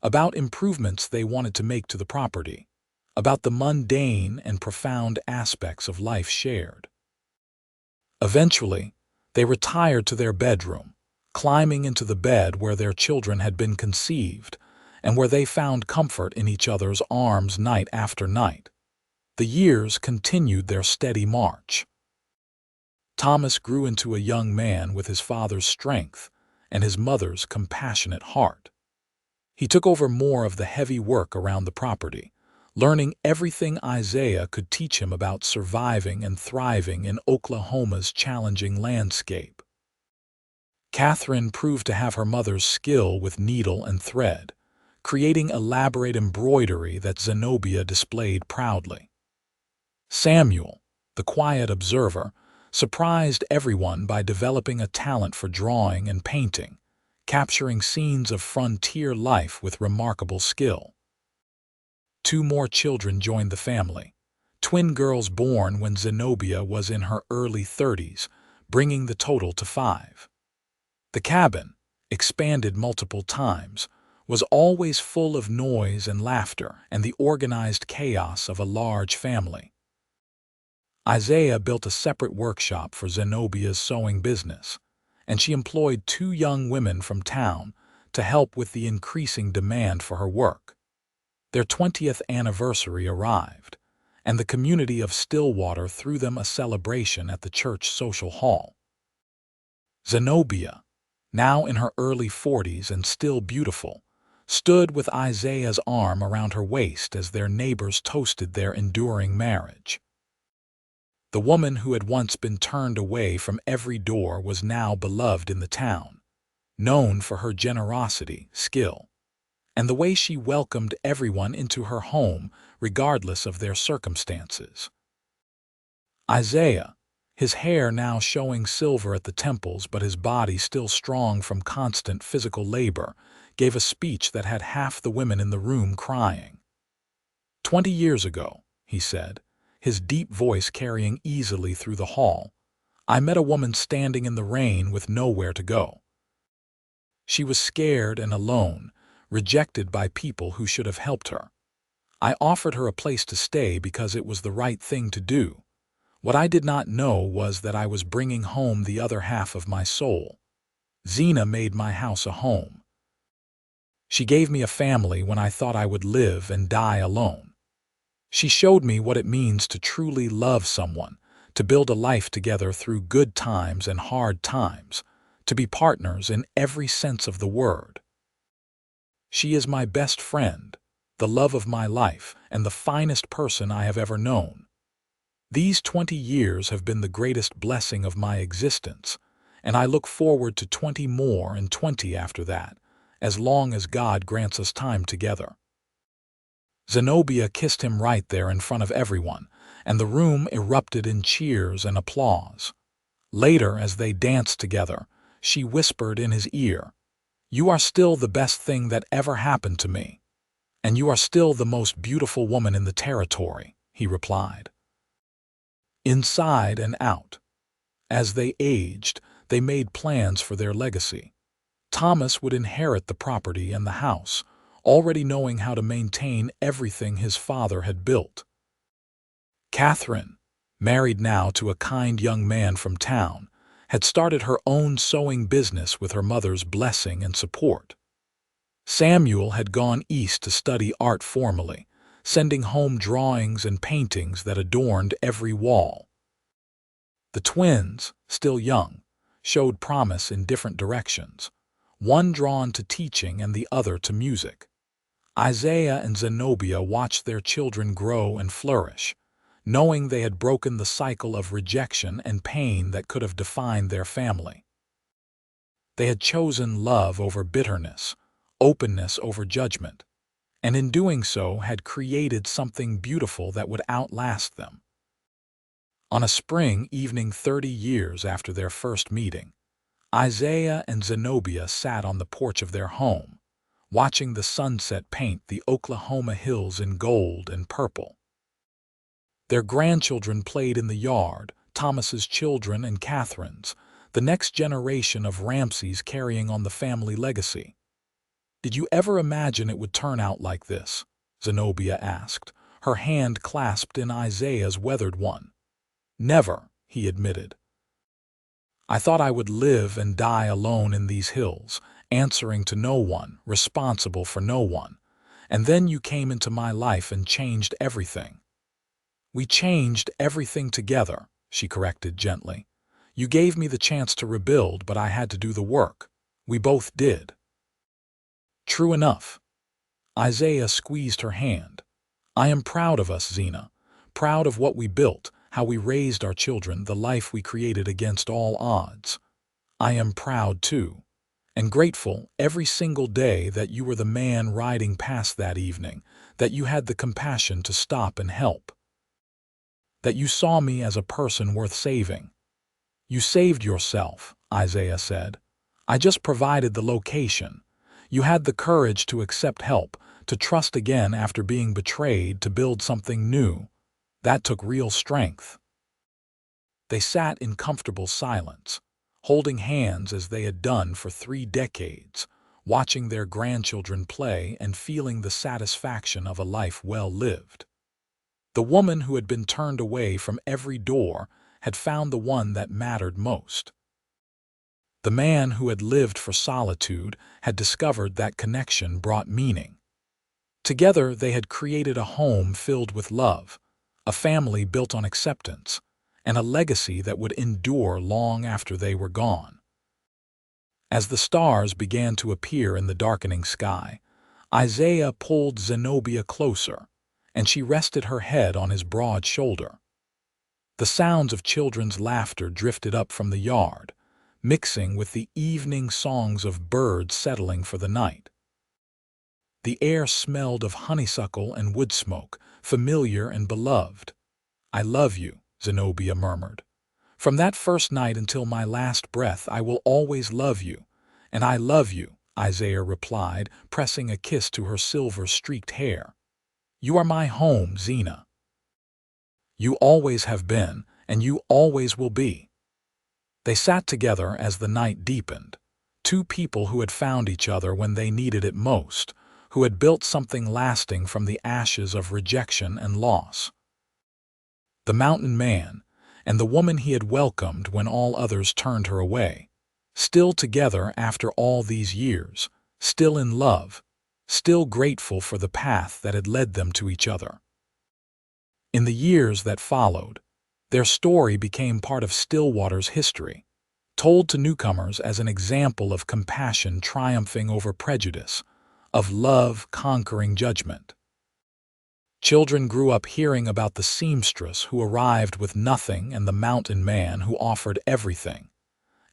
about improvements they wanted to make to the property, about the mundane and profound aspects of life shared. Eventually, they retired to their bedroom, climbing into the bed where their children had been conceived and where they found comfort in each other's arms night after night. The years continued their steady march. Thomas grew into a young man with his father's strength and his mother's compassionate heart. He took over more of the heavy work around the property, learning everything Isaiah could teach him about surviving and thriving in Oklahoma's challenging landscape. Catherine proved to have her mother's skill with needle and thread, creating elaborate embroidery that Zenobia displayed proudly. Samuel, the quiet observer, surprised everyone by developing a talent for drawing and painting, capturing scenes of frontier life with remarkable skill. 2 more children joined the family, twin girls born when Zenobia was in her early 30s, bringing the total to 5. The cabin, expanded multiple times, was always full of noise and laughter and the organized chaos of a large family. Isaiah built a separate workshop for Zenobia's sewing business, and she employed 2 young women from town to help with the increasing demand for her work. Their 20th anniversary arrived, and the community of Stillwater threw them a celebration at the church social hall. Zenobia, now in her early 40s and still beautiful, stood with Isaiah's arm around her waist as their neighbors toasted their enduring marriage. The woman who had once been turned away from every door was now beloved in the town, known for her generosity, skill, and the way she welcomed everyone into her home regardless of their circumstances. Isaiah, his hair now showing silver at the temples but his body still strong from constant physical labor, gave a speech that had half the women in the room crying. 20 years ago, he said, his deep voice carrying easily through the hall, I met a woman standing in the rain with nowhere to go. She was scared and alone, rejected by people who should have helped her. I offered her a place to stay because it was the right thing to do. What I did not know was that I was bringing home the other half of my soul. Zena made my house a home. She gave me a family when I thought I would live and die alone. She showed me what it means to truly love someone, to build a life together through good times and hard times, to be partners in every sense of the word. She is my best friend, the love of my life, and the finest person I have ever known. These 20 years have been the greatest blessing of my existence, and I look forward to 20 more and 20 after that, as long as God grants us time together. Zenobia kissed him right there in front of everyone, and the room erupted in cheers and applause. Later, as they danced together, she whispered in his ear, "You are still the best thing that ever happened to me, and you are still the most beautiful woman in the territory," he replied. Inside and out. As they aged, they made plans for their legacy. Thomas would inherit the property and the house, already knowing how to maintain everything his father had built. Catherine, married now to a kind young man from town, had started her own sewing business with her mother's blessing and support. Samuel had gone east to study art formally, sending home drawings and paintings that adorned every wall. The twins, still young, showed promise in different directions, one drawn to teaching and the other to music. Isaiah and Zenobia watched their children grow and flourish, knowing they had broken the cycle of rejection and pain that could have defined their family. They had chosen love over bitterness, openness over judgment, and in doing so had created something beautiful that would outlast them. On a spring evening 30 years after their first meeting, Isaiah and Zenobia sat on the porch of their home, watching the sunset paint the Oklahoma hills in gold and purple. Their grandchildren played in the yard, Thomas's children and Catherine's, the next generation of Ramseys carrying on the family legacy. "Did you ever imagine it would turn out like this?" Zenobia asked, her hand clasped in Isaiah's weathered one. "Never," he admitted. "I thought I would live and die alone in these hills, answering to no one, responsible for no one. And then you came into my life and changed everything." "We changed everything together," she corrected gently. "You gave me the chance to rebuild, but I had to do the work. We both did." "True enough." Isaiah squeezed her hand. "I am proud of us, Zena. Proud of what we built, how we raised our children, the life we created against all odds. I am proud, too, and grateful every single day that you were the man riding past that evening, that you had the compassion to stop and help, that you saw me as a person worth saving." "You saved yourself," Isaiah said. "I just provided the location. You had the courage to accept help, to trust again after being betrayed, to build something new. That took real strength." They sat in comfortable silence, holding hands as they had done for 3 decades, watching their grandchildren play and feeling the satisfaction of a life well lived. The woman who had been turned away from every door had found the one that mattered most. The man who had lived for solitude had discovered that connection brought meaning. Together they had created a home filled with love, a family built on acceptance, and a legacy that would endure long after they were gone. As the stars began to appear in the darkening sky, Isaiah pulled Zenobia closer, and she rested her head on his broad shoulder. The sounds of children's laughter drifted up from the yard, mixing with the evening songs of birds settling for the night. The air smelled of honeysuckle and wood smoke, familiar and beloved. "I love you," Zenobia murmured. "From that first night until my last breath, I will always love you." "And I love you," Isaiah replied, pressing a kiss to her silver-streaked hair. "You are my home, Zena. You always have been, and you always will be." They sat together as the night deepened, two people who had found each other when they needed it most, who had built something lasting from the ashes of rejection and loss. The mountain man, and the woman he had welcomed when all others turned her away, still together after all these years, still in love, still grateful for the path that had led them to each other. In the years that followed, their story became part of Stillwater's history, told to newcomers as an example of compassion triumphing over prejudice, of love conquering judgment. Children grew up hearing about the seamstress who arrived with nothing and the mountain man who offered everything,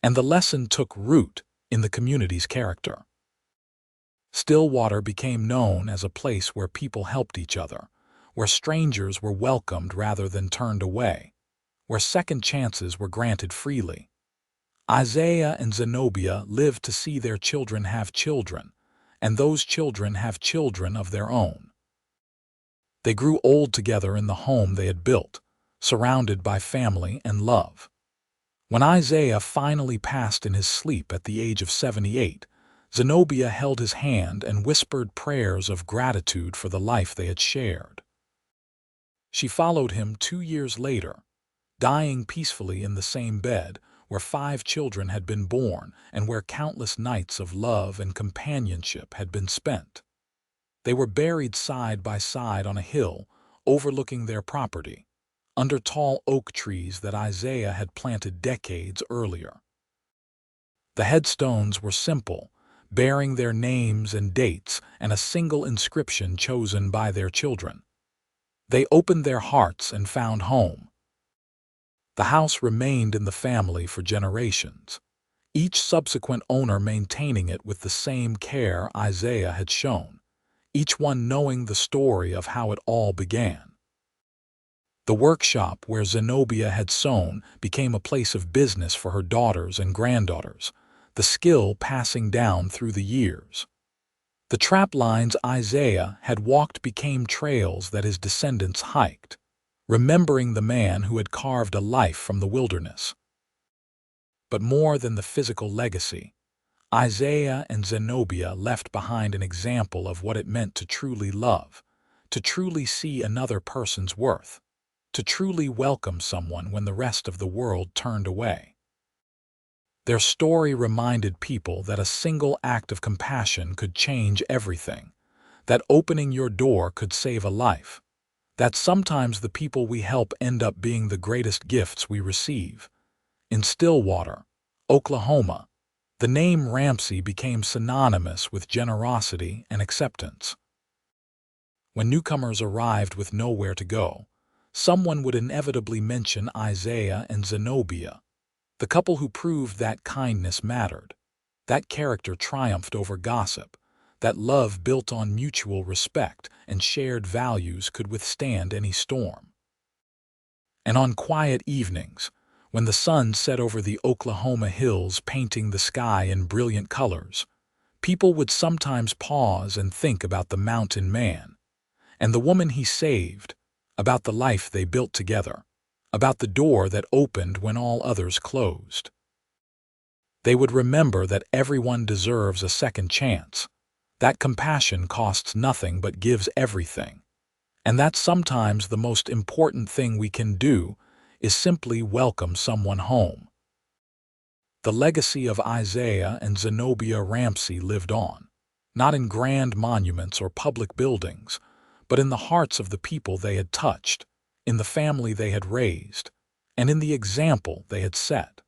and the lesson took root in the community's character. Stillwater became known as a place where people helped each other, where strangers were welcomed rather than turned away, where second chances were granted freely. Isaiah and Zenobia lived to see their children have children, and those children have children of their own. They grew old together in the home they had built, surrounded by family and love. When Isaiah finally passed in his sleep at the age of 78, Zenobia held his hand and whispered prayers of gratitude for the life they had shared. She followed him 2 years later, dying peacefully in the same bed where 5 children had been born and where countless nights of love and companionship had been spent. They were buried side by side on a hill overlooking their property, under tall oak trees that Isaiah had planted decades earlier. The headstones were simple, bearing their names and dates and a single inscription chosen by their children. They opened their hearts and found home. The house remained in the family for generations, each subsequent owner maintaining it with the same care Isaiah had shown, each one knowing the story of how it all began. The workshop where Zenobia had sewn became a place of business for her daughters and granddaughters, the skill passing down through the years. The trap lines Isaiah had walked became trails that his descendants hiked, remembering the man who had carved a life from the wilderness. But more than the physical legacy, Isaiah and Zenobia left behind an example of what it meant to truly love, to truly see another person's worth, to truly welcome someone when the rest of the world turned away. Their story reminded people that a single act of compassion could change everything, that opening your door could save a life, that sometimes the people we help end up being the greatest gifts we receive. In Stillwater, Oklahoma, the name Ramsey became synonymous with generosity and acceptance. When newcomers arrived with nowhere to go, someone would inevitably mention Isaiah and Zenobia, the couple who proved that kindness mattered, that character triumphed over gossip, that love built on mutual respect and shared values could withstand any storm. And on quiet evenings, when the sun set over the Oklahoma hills painting the sky in brilliant colors, people would sometimes pause and think about the mountain man and the woman he saved, about the life they built together, about the door that opened when all others closed. They would remember that everyone deserves a second chance, that compassion costs nothing but gives everything, and that sometimes the most important thing we can do is simply welcome someone home. The legacy of Isaiah and Zenobia Ramsey lived on, not in grand monuments or public buildings, but in the hearts of the people they had touched, in the family they had raised, and in the example they had set.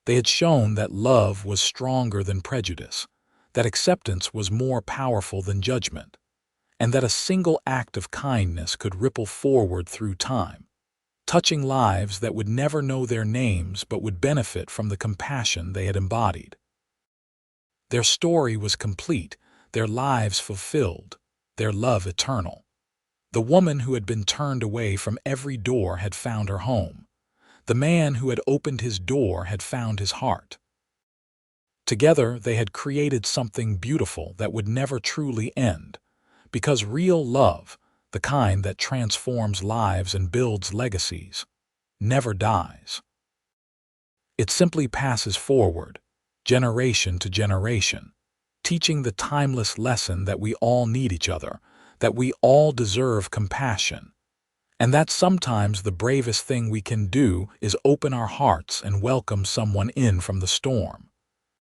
They had shown that love was stronger than prejudice, that acceptance was more powerful than judgment, and that a single act of kindness could ripple forward through time, touching lives that would never know their names but would benefit from the compassion they had embodied. Their story was complete, their lives fulfilled, their love eternal. The woman who had been turned away from every door had found her home. The man who had opened his door had found his heart. Together they had created something beautiful that would never truly end, because real love, the kind that transforms lives and builds legacies, never dies. It simply passes forward, generation to generation, teaching the timeless lesson that we all need each other, that we all deserve compassion, and that sometimes the bravest thing we can do is open our hearts and welcome someone in from the storm.